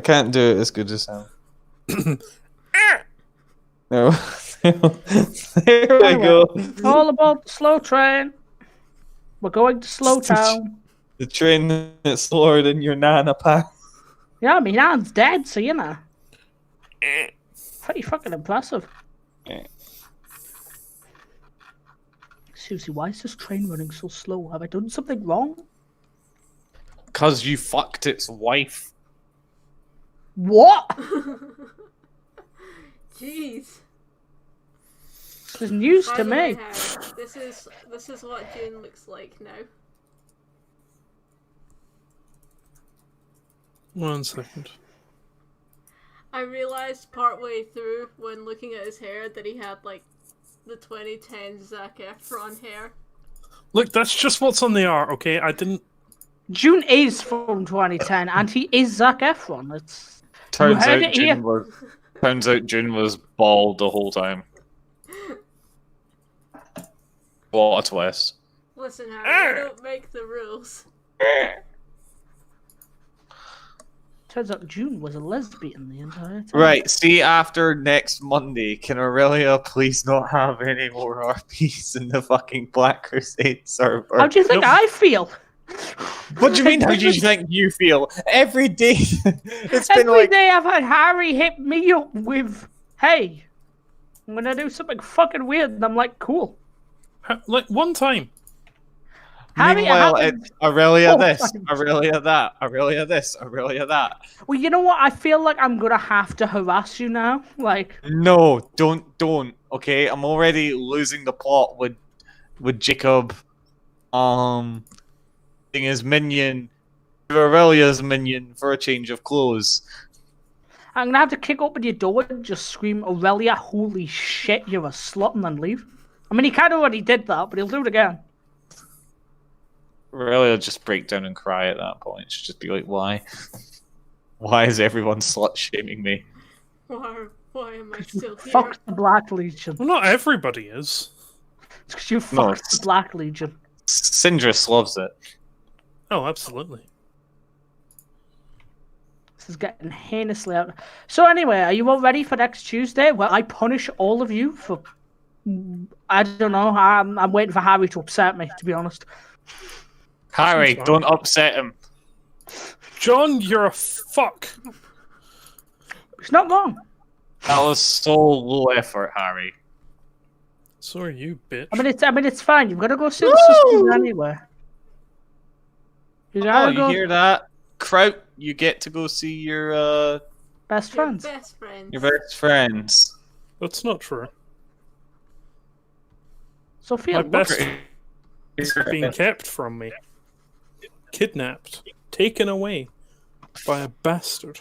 can't do it as good as him. No. There we go. All about the slow train. We're going to Slow Town. The train that's slower than your nana pack. Yeah, my nan's dead, so you know. Pretty fucking impressive. Seriously, why is this train running so slow? Have I done something wrong? Because you fucked its wife. What? Jeez. This is news By to the way, me. Harry, this is what June looks like now. 1 second. I realized partway through when looking at his hair that he had like the 2010 Zac Efron hair. Look, that's just what's on the art, okay? I didn't. June is from 2010, and he is Zac Efron. It's Turns heard out it here. June was bald the whole time. What a twist. Listen, Harry, I don't make the rules. Turns out June was a lesbian the entire time. Right, see, after next Monday, can Aurelia please not have any more RPs in the fucking Black Crusade server? How do you think Nope. I feel? What do you mean, how do you think you feel? Every day, it's been Every like... day I've had Harry hit me up with, "Hey, I'm gonna do something fucking weird," and I'm like, "Cool." Like, one time. Harry, Meanwhile, happened- it's Aurelia Oh, this, fucking- Aurelia that, Aurelia this, Aurelia that. Well, you know what? I feel like I'm gonna have to harass you now. Like, No, don't. Okay, I'm already losing the plot with Jacob, being his minion, Aurelia's minion for a change of clothes. I'm gonna have to kick open your door and just scream, "Aurelia, holy shit, you're a slut," and then leave. I mean, he kind of already did that, but he'll do it again. Aurelia will just break down and cry at that point. She'll just be like, "Why? Why is everyone slut shaming me?" Why am I still here? Fuck the Black Legion. Well, not everybody is. It's because you No, fucked the Black Legion. Syndrus loves it. Oh, absolutely. This is getting heinously out. So anyway, are you all ready for next Tuesday? Well, I punish all of you for... I don't know. I'm waiting for Harry to upset me, to be honest. Harry, fine. don't upset him. John, you're a fuck. It's not wrong. That was so low effort, Harry. So are you, bitch. I mean, it's fine. You've got to go see the sisters anyway. You Oh, gotta you go. hear that? Kraut, you get to go see your Best Your friends. best friends. best friends. That's not true. Sophia, My look. best is being kept from me. Kidnapped. Taken away. By a bastard.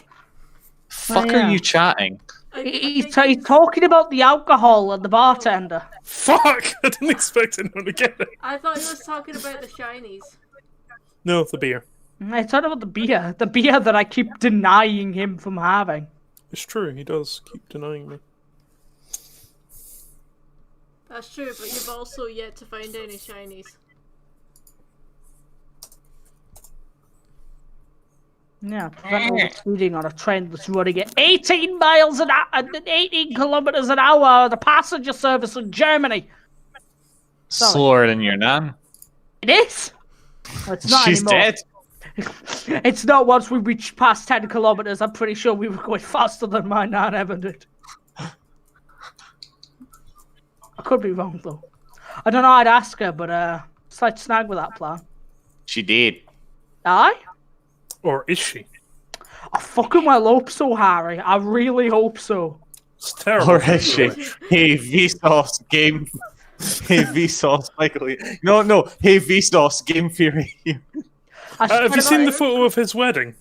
Fuck yeah. are you chatting? He's talking about the alcohol and the bartender. Fuck! I didn't expect anyone to get it. I thought he was talking about the shinies. No, the beer. I talking about the beer that I keep denying him from having. It's true, he does keep denying me. That's true, but you've also yet to find any shinies. Yeah, prevent speeding on a train that's running at 18 miles an hour, 18 kilometers an hour. The passenger service in Germany. Sorry. Slower than your nan. It is. Well, it's not She's anymore. dead. It's not. Once we reached past 10 kilometers, I'm pretty sure we were going faster than my nan ever did. I could be wrong though. I don't know. I'd ask her, but slight snag with that plan. She did. Aye. Or is she? I fucking well hope so, Harry. I really hope so. It's terrible. Or is she? Hey, Vsauce game. Hey, Vsauce, Michael. No. Hey, Vsauce game theory. Have you seen the photo of his wedding?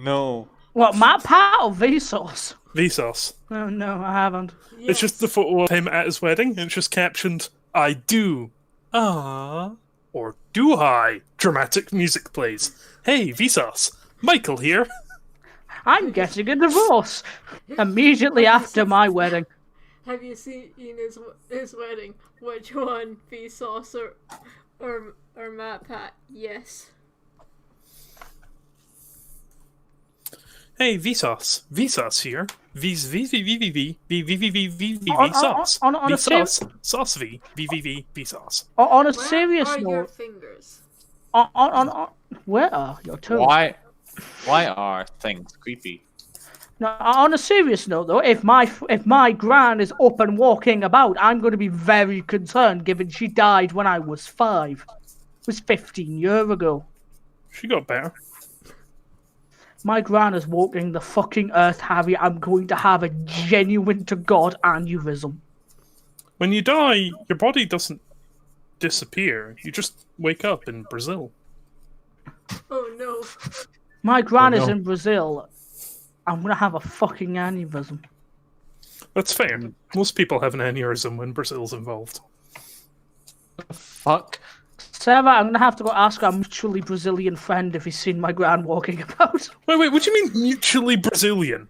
No. What, Matt Pat or Vsauce? Vsauce. Oh, no, I haven't. It's just the photo of him at his wedding, and it's just captioned, "I do." Ah. Or do I? Dramatic music plays. Hey, Vsauce. Michael here. I'm getting a divorce immediately after my wedding. Have you seen his wedding? Which one, Vsauce or Matt Pat? Yes. Hey, Vsauce. Vsauce here. Vsauce. On a Vsauce. Sauce V. Vsauce. On a Where serious are your note, fingers? on where are your toes? Why are things creepy? Now, on a serious note, though, if my gran is up and walking about, I'm going to be very concerned, given she died when I was 5. It was 15 years ago. She got better. my gran is walking the fucking earth, Harry, I'm going to have a genuine to God aneurysm. When you die, your body doesn't disappear. You just wake up in Brazil. Oh no. My gran Oh, is no. in Brazil. I'm going to have a fucking aneurysm. That's fair. Most people have an aneurysm when Brazil's involved. Fuck. Sarah, I'm going to have to go ask our mutually Brazilian friend if he's seen my gran walking about. Wait, what do you mean mutually Brazilian?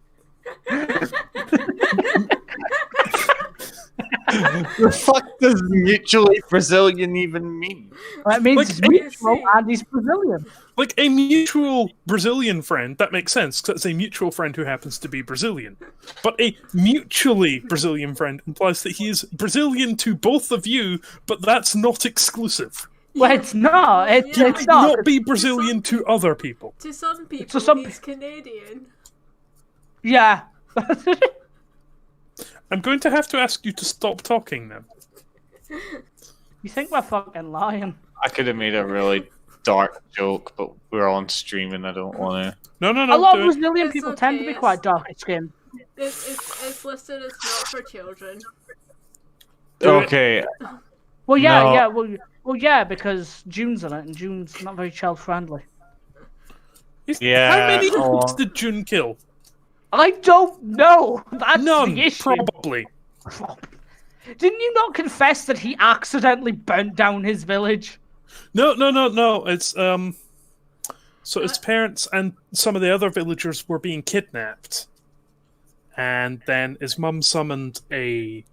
The fuck does mutually Brazilian even mean? That means Like, he's mutual and he's Brazilian. Like a mutual Brazilian friend, that makes sense, because it's a mutual friend who happens to be Brazilian. But a mutually Brazilian friend implies that he is Brazilian to both of you, but that's not exclusive. Well, it's not. It's, Yeah. it's not. Not be Brazilian to other people. To some people, some he's Canadian. Yeah. I'm going to have to ask you to stop talking now. You think we're fucking lying? I could have made a really dark joke, but we're on stream and I don't want to. No, A lot of do it. Brazilian It's people okay, tend to be it's- quite dark skinned. It's listed as not for children. Do it. Okay, Well, yeah, No. yeah, well, yeah, because June's in it, and June's not very child friendly. Yeah, How many oh. kids did June kill? I don't know. That's None, the issue. probably. Didn't you not confess that he accidentally burnt down his village? No. It's So his parents and some of the other villagers were being kidnapped, and then his mum summoned a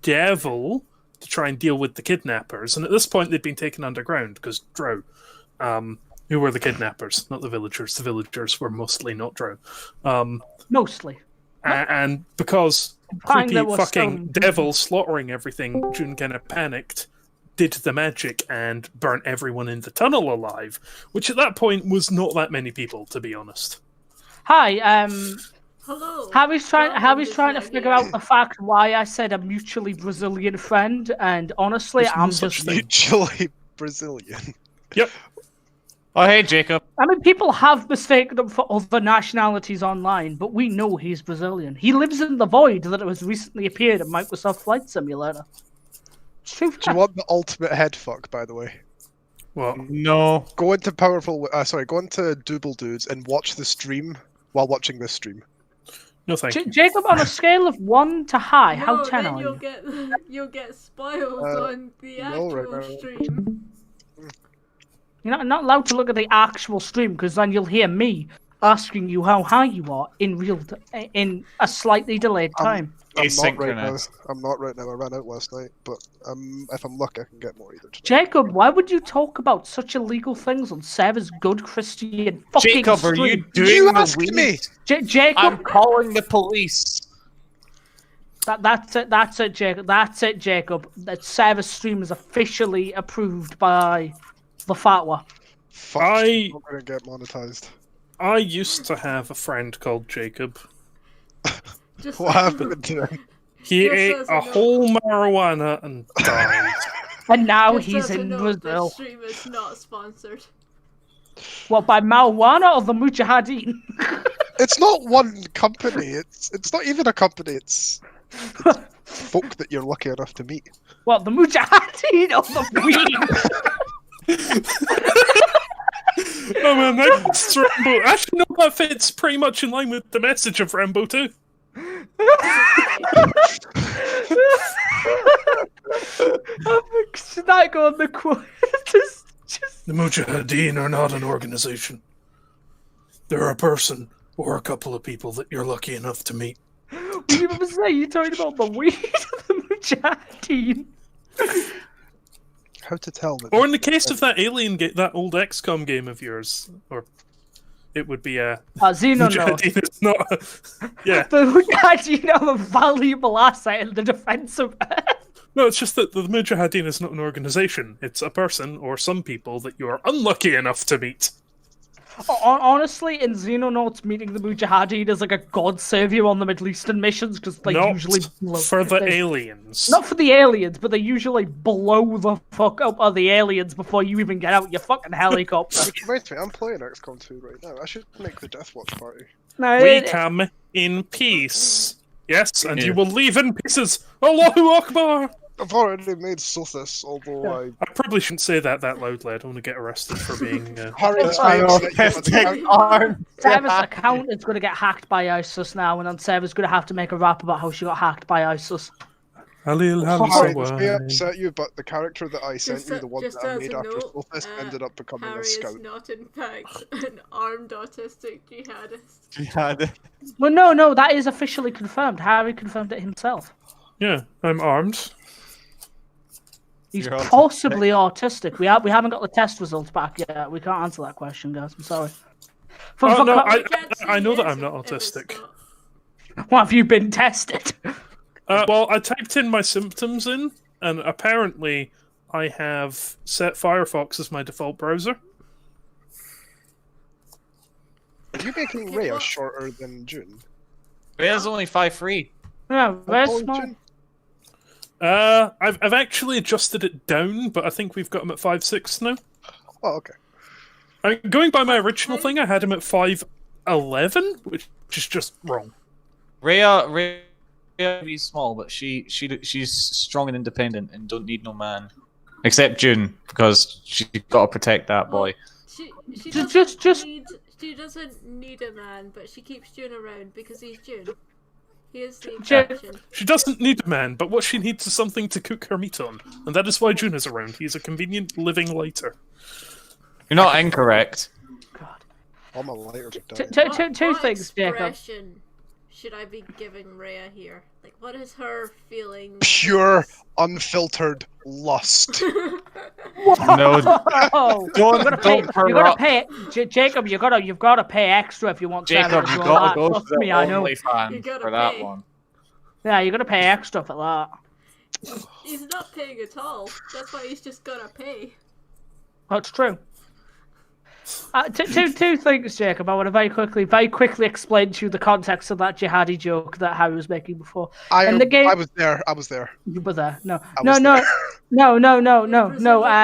devil to try and deal with the kidnappers. And at this point, they'd been taken underground because Drow, who were the kidnappers, not the villagers. The villagers were mostly not Drow. Mostly. And because Implying creepy there was fucking some- devil slaughtering everything, June kind of panicked, did the magic, and burnt everyone in the tunnel alive, which at that point was not that many people, to be honest. Hi, Hello. Harry's trying Drummond to is figure not out the fact why I said a mutually Brazilian friend, and honestly, There's no I'm such just... thing. Mutually Brazilian. Yep. Oh, hey, Jacob. I mean, people have mistaken him for other nationalities online, but we know he's Brazilian. He lives in the void that has recently appeared in Microsoft Flight Simulator. It's true. Do you want the ultimate head fuck, by the way? Well, No. Go into go into Double Dudes and watch the stream while watching this stream. no thank you. Jacob, on a scale of 1 to high, No, how 10 then are you? you'll get spoiled on the no, actual right now. stream. You're not allowed to look at the actual stream, because then you'll hear me asking you how high you are in a slightly delayed time. I'm not right now. Asynchronous. I'm not right now. I ran out last night, but if I'm lucky, I can get more either tonight. Jacob, why would you talk about such illegal things on Sarah's good Christian fucking Jacob, are you stream? doing You the asked weed? me. Jacob, I'm calling the police. that's it, Jacob. That Sarah's stream is officially approved by the fatwa. Fuck, I- I'm gonna get monetized. I used to have a friend called Jacob. Just What happened to him? He Just ate as a a note. whole marijuana and died. And now Just he's as a in note, Brazil. This stream is not sponsored. What, by marijuana or the Mujahideen? It's not one company. It's not even a company. It's folk that you're lucky enough to meet. What, the Mujahideen or the weed? Oh man, that's Rambo. Actually, no, that fits pretty much in line with the message of Rambo 2. Should I go on the quote? just... The Mujahideen are not an organization. They're a person or a couple of people that you're lucky enough to meet. What you ever say? You're talking about the weed or the Mujahideen? How to tell that? Or in the case of that alien game, that old XCOM game of yours, or it would be a Xenon. Mujahideen is not. Yeah, The Mujahideen are a valuable asset in the defense of Earth. no, it's just that the Mujahideen is not an organization. It's a person or some people that you are unlucky enough to meet. Honestly, in Xenonauts, meeting the Mujahideen is like a god savior on the Middle Eastern missions because they Not usually for the they- aliens. Not for the aliens, but they usually blow the fuck up of the aliens before you even get out your fucking helicopter. Which reminds me, I'm playing XCOM 2 right now. I should make the Death Watch party. No, We come in peace. Yes, and you will leave in pieces. Allahu Akbar! I've already made Sothis, although I probably shouldn't say that loudly. I don't want to get arrested for being. Harry's Sarah's account is going to get hacked by ISIS now, and then Sarah's going to have to make a rap about how she got hacked by ISIS. Halil Harry, this may Hamza upset you, but the character that I sent you, the one just that I as made a after note, Sothis, ended up becoming Harry a scout. is not in fact an armed autistic jihadist. Jihad. Well, no, that is officially confirmed. Harry confirmed it himself. Yeah, I'm armed. He's You're autistic. possibly autistic. We haven't got the test results back yet. We can't answer that question, guys. I'm sorry. Oh, no, We can't say I know that yes I'm not if it's autistic. not. What have you been tested? Well, I typed in my symptoms in, and apparently I have set Firefox as my default browser. Are you making Okay, Rhea what? shorter than June? Rhea's only 5'3". Yeah, very How tall is small. June? I've actually adjusted it down, but I think we've got him at 5'6" now. Oh, okay. Going by my original thing, I had him at 5'11", which is just wrong. Rhea is small, but she's strong and independent and don't need no man. Except June, because she's got to protect that boy. She Just- she doesn't need a man, but she keeps June around because he's June. He is the June- exception. She doesn't need a man, but what she needs is something to cook her meat on, and that is why June is around. He's a convenient living lighter. You're not incorrect. All my lighters are Two- down. two- two What things, Jacob. expression should I be giving Rhea here? Like, what is her feeling? Pure, unfiltered lust. No, Oh, don't you gotta pay, Jacob. You've got to pay extra if you want. Sarah Jacob, to you do gotta that. go to Trust the me, I know. You OnlyFans gotta for that pay. one. Yeah, you got to pay extra for that. He's not paying at all. That's why he's just gotta pay. That's true. Two things, Jacob. I want to very quickly explain to you the context of that jihadi joke that Harry was making before. In the game, I was there. you were there. No. I was there.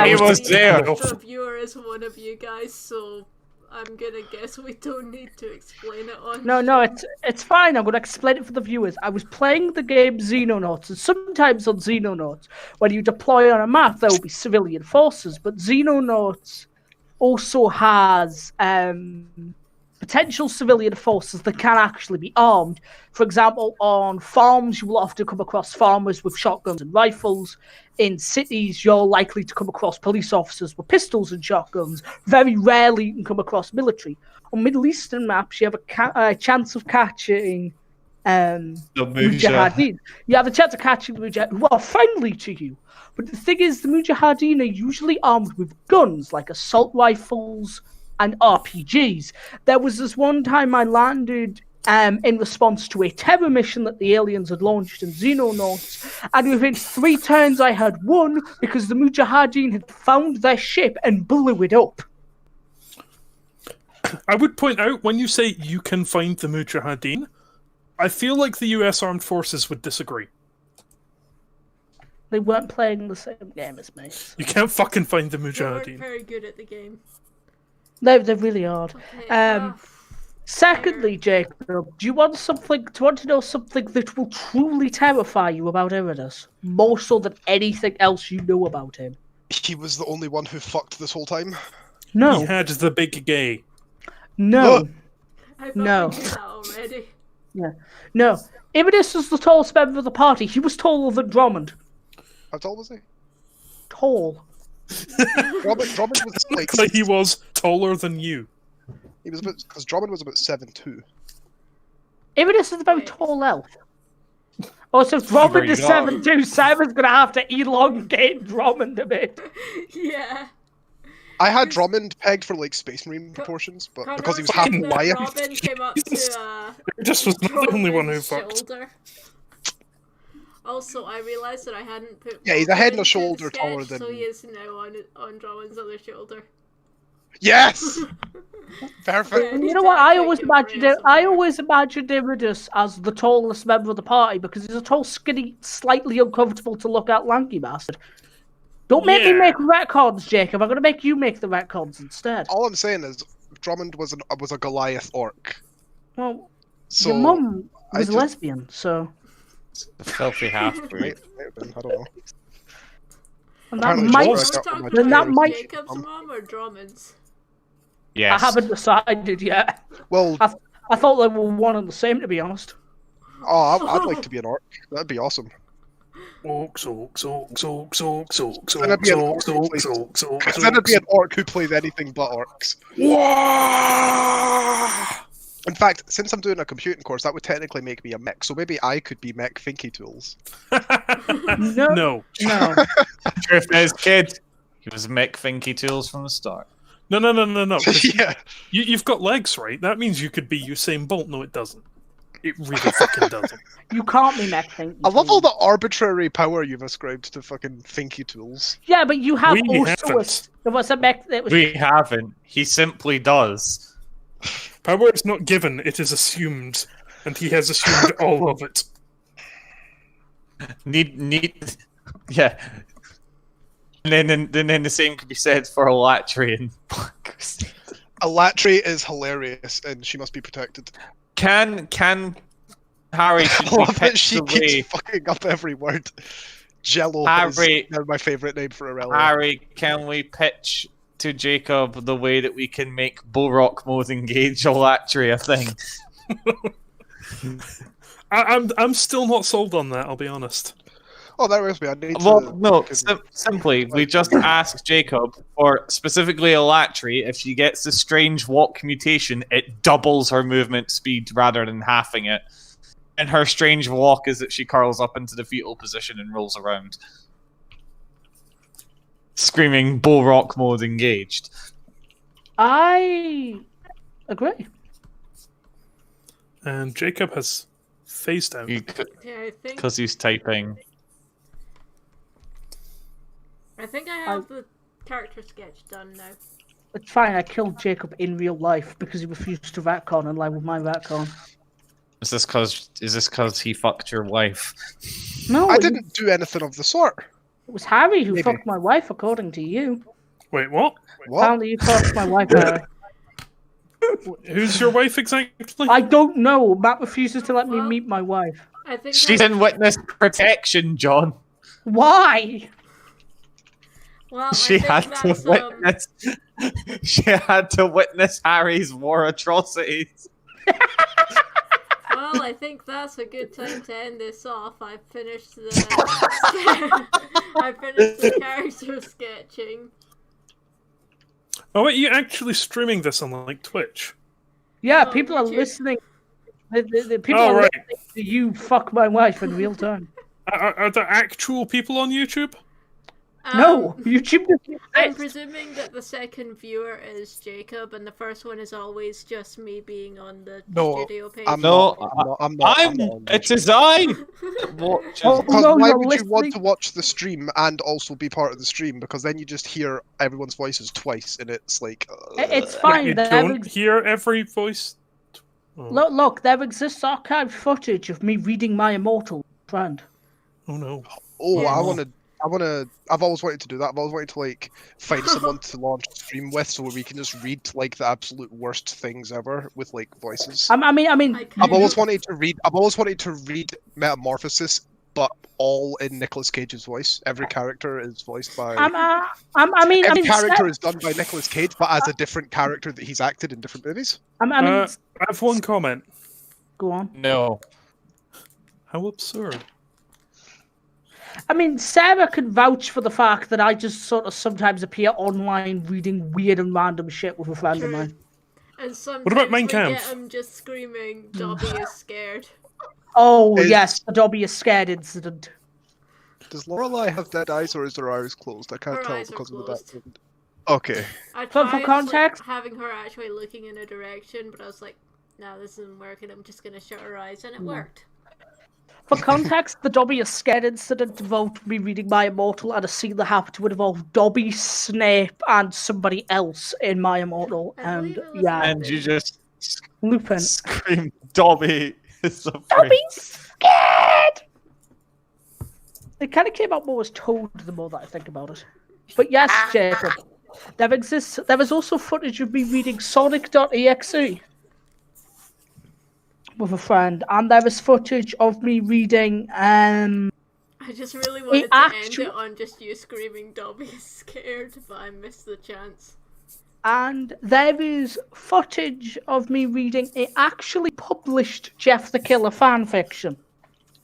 He was there. The viewer is one of you guys, so I'm gonna guess we don't need to explain it on. No, it's fine. I'm going to explain it for the viewers. I was playing the game Xenonauts, and sometimes on Xenonauts, when you deploy on a map, there will be civilian forces, but Xenonauts also has potential civilian forces that can actually be armed. For example, on farms, you will often come across farmers with shotguns and rifles. In cities, you're likely to come across police officers with pistols and shotguns. Very rarely you can come across military. On Middle Eastern maps, you have a chance of catching Mujahideen. You have a chance of catching the Mujahideen who are friendly to you. But the thing is, the Mujahideen are usually armed with guns, like assault rifles and RPGs. There was this one time I landed in response to a terror mission that the aliens had launched in Xenonauts, and within 3 turns I had won because the Mujahideen had found their ship and blew it up. I would point out, when you say you can find the Mujahideen, I feel like the US Armed Forces would disagree. They weren't playing the same game as me. You can't fucking find the They weren't Mujahideen. very good at the game. They're really hard. Okay, Secondly, Jacob, do you want to know something that will truly terrify you about Avernus? More so than anything else you know about him? He was the only one who fucked this whole time. No. He had the big gay. No. I thought No. we knew that already. No. Avernus was the tallest member of the party. He was taller than Drummond. How tall was he? Tall. Drummond was like Like he was taller than you. he was because Drummond was about 7'2". Avernus is a very Wait. tall elf. Oh, so Drummond is you go. 7'2". Simon's going to have to elongate Drummond a bit. Yeah. I had Drummond pegged for like Space Marine proportions, but Conrad because he was said half that Hawaiian. Robin came up to Just was not the only one who Drummond's fucked. shoulder. Also, I realised that I hadn't put. Yeah, he's a head and Robin a into the shoulder sketch, taller than- So he is now on Drummond's other shoulder. Yes! Perfect. Yeah, You know what? I always imagined it. I support. always imagined Avernus as the tallest member of the party because he's a tall, skinny, slightly uncomfortable to look at lanky bastard. Don't make me Yeah. make retcons, Jacob. I'm gonna make you make the retcons instead. All I'm saying is, Drummond was a Goliath orc. Well, So your mum I was just- lesbian, so The filthy half-breed. Might have been, I don't know. and that Apparently might. just Are we Right, talking then that about might- Jacob's mom or Drummond's? Yes. I haven't decided yet. Well, I thought they were one and the same, to be honest. I'd like to be an orc. That'd be awesome. Orcs, orcs, orcs, orcs, orcs, orcs, Then I'd be an orcs, orc who orcs, plays- orcs, orcs, Because then I'd be orcs. an orc who plays anything but orcs. Wah! In fact, since I'm doing a computing course, that would technically make me a mech. So maybe I could be mech Finky Tools. No. No. No. Truth is, kid, he was Mick Finky Tools from the start. No. 'cause Yeah. you've got legs, right? That means you could be Usain Bolt. No, it doesn't. It really fucking doesn't. You can't be mech thinking. I love all the arbitrary power you've ascribed to fucking Finky Tools. Yeah, but you have We also haven't. there was a mech that was. We haven't. He simply does. Power is not given; it is assumed, and he has assumed all of it. Need. Yeah. And then the same could be said for Elatri and Black Crusade. Elatri is hilarious, and she must be protected. Can Harry I should be love that pitched she away? keeps fucking up every word. Jello Harry- is now my favourite name for Aurelia. Harry, can we pitch to Jacob the way that we can make Bulrock mode engage Elatri a thing? I'm still not sold on that. I'll be honest. Oh, that reminds me. I need Well, to. no, fucking- simply, we just ask Jacob, or specifically Elatri, if she gets the strange walk mutation, it doubles her movement speed rather than halving it. And her strange walk is that she curls up into the fetal position and rolls around. Screaming, Bulrock mode engaged. I agree. And Jacob has phased out. Yeah, I think Because he's typing. I have the character sketch done now. It's fine. I killed Jacob in real life because he refused to retcon and lie with my retcon. Is this cause he fucked your wife? No, I it didn't do anything of the sort. was Harry who Maybe. fucked my wife, according to you. Wait, what? What? Apparently, you fucked my wife, Harry. Who's your wife exactly? I don't know. Matt refuses to let me Well- meet my wife. I think She's in witness protection, John. Why? well, She I think had to that's, witness. She had to witness Harry's war atrocities. Well, I think that's a good time to end this off. I finished the character sketching. Oh wait, you actually streaming this on like Twitch? Yeah, Oh, people are YouTube. listening. The people Oh, are right. listening to you fuck my wife in real time. Are there actual people on YouTube? No, YouTube doesn't I'm exist. presuming that the second viewer is Jacob, and the first one is always just me being on the No, studio page. I'm No, not. I'm not on It YouTube. is I. Oh, Because no, why you're would you want listening. to watch the stream and also be part of the stream? Because then you just hear everyone's voices twice, and it's like. It's fine. You There don't ex- hear every voice. Oh, look, there exists archived footage of me reading my immortal friend. oh no. Oh, Yeah. I've always wanted to do that. I've always wanted to like find someone to launch a stream with, so we can just read like the absolute worst things ever with like voices. I mean, I've always wanted to read Metamorphosis, but all in Nicolas Cage's voice. Every character is voiced by. Every character is done by Nicolas Cage, but as a different character that he's acted in different movies. I have one comment. Go on. No. How absurd. I mean, Sarah can vouch for the fact that I just sort of sometimes appear online reading weird and random shit with a friend of mine. And sometimes about Mein we get Kampf? him just screaming, Dobby is scared. Oh, Is- yes, the Dobby is scared incident. Does Lorelai have dead eyes, or is her eyes closed? I can't Her tell eyes are because of the closed. background. Okay. I For tried context- having her actually looking in a direction, but I was like, no, this isn't working, I'm just gonna shut her eyes, and it worked. For context, the Dobby is scared incident involved me reading My Immortal and a scene that happened to involve Dobby, Snape, and somebody else in My Immortal. And yeah, And you just Lupin scream, Dobby is afraid. Dobby's scared! It kind of came out more as Toad the more that I think about it. But yes, Jacob, there is also footage of me reading Sonic.exe with a friend, and there is footage of me reading I just really wanted to end it on just you screaming Dobby is scared, but I missed the chance. And there is footage of me reading a actually published Jeff the Killer fanfiction.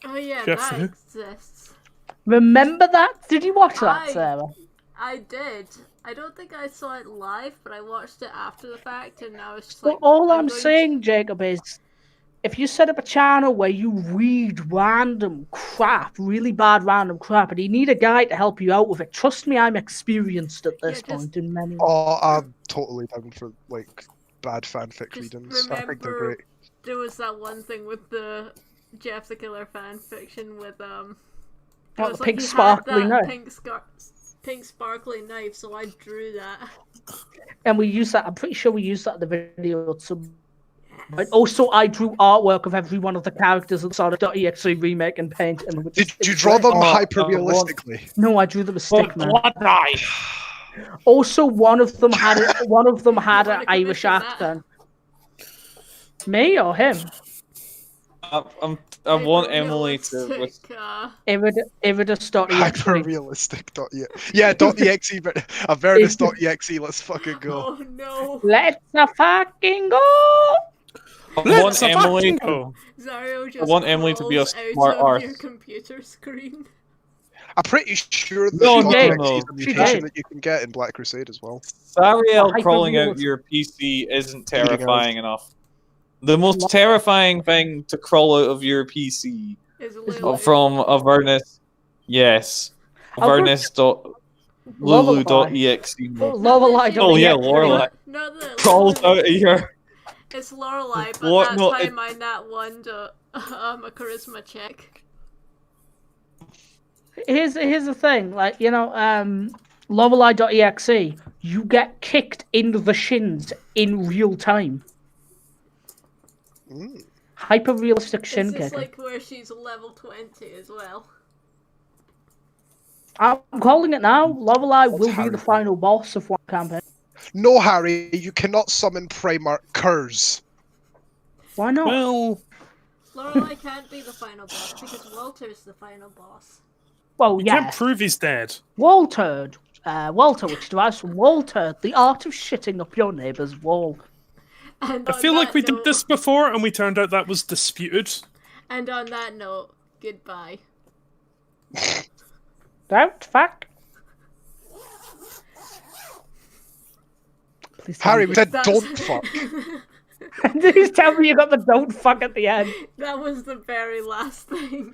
Oh yeah, Jeff that who? exists. Remember that? Did you watch that, Sarah? I did. I don't think I saw it live, but I watched it after the fact, and I was just Well, like... all I'm saying, Jacob, is if you set up a channel where you read random crap, really bad random crap, and you need a guy to help you out with it, trust me, I'm experienced at this point in many ways. Oh, I'm totally down for like bad fanfic Just readings. I think they're great. There was that one thing with the Jeff the Killer fanfiction with the pink sparkly knife. Pink sparkly knife, so I drew that. And we used that. I'm pretty sure we used that in the video. But also, I drew artwork of every one of the characters in Sonic.exe remake in paint. And Did you draw them hyper realistically? No, I drew them as stickman. Also, one of them had an Irish accent. Me or him? I want Emily to. Iridus.exe. Hyper realistic. Yeah, .exe, but Avernus.exe. Let's fucking go. Oh no! Let's fucking go! I want Emily. Zario just I want Emily to be a smart out of arse. your computer screen. I'm pretty sure there's No, a mutation that you can get in Black Crusade as well. Sariel crawling out your PC isn't terrifying enough. The most terrifying thing to crawl out of your PC from Avernus, yes, Avernus.lulu.exe. Oh yeah, Lorelei. Crawls out of your. It's Lorelei, but time I nat one to a charisma check. Here's the thing, like, you know, Lorelei.exe, you get kicked in the shins in real time. Hyper realistic shin kick. It's like where she's level 20 as well. I'm calling it now. Lorelei will be the final boss of one campaign. No, Harry, you cannot summon Primarch Curse. Why not? Well, Lorelei can't be the final boss because Walter's the final boss. Well, you yeah. can't prove he's dead. Walter, which derives from Walter, the art of shitting up your neighbour's wall. And I feel like we did this before, and we turned out that was disputed. And on that note, goodbye. Don't fuck. Please Harry, we said don't fuck. Please tell me you got the don't fuck at the end. That was the very last thing.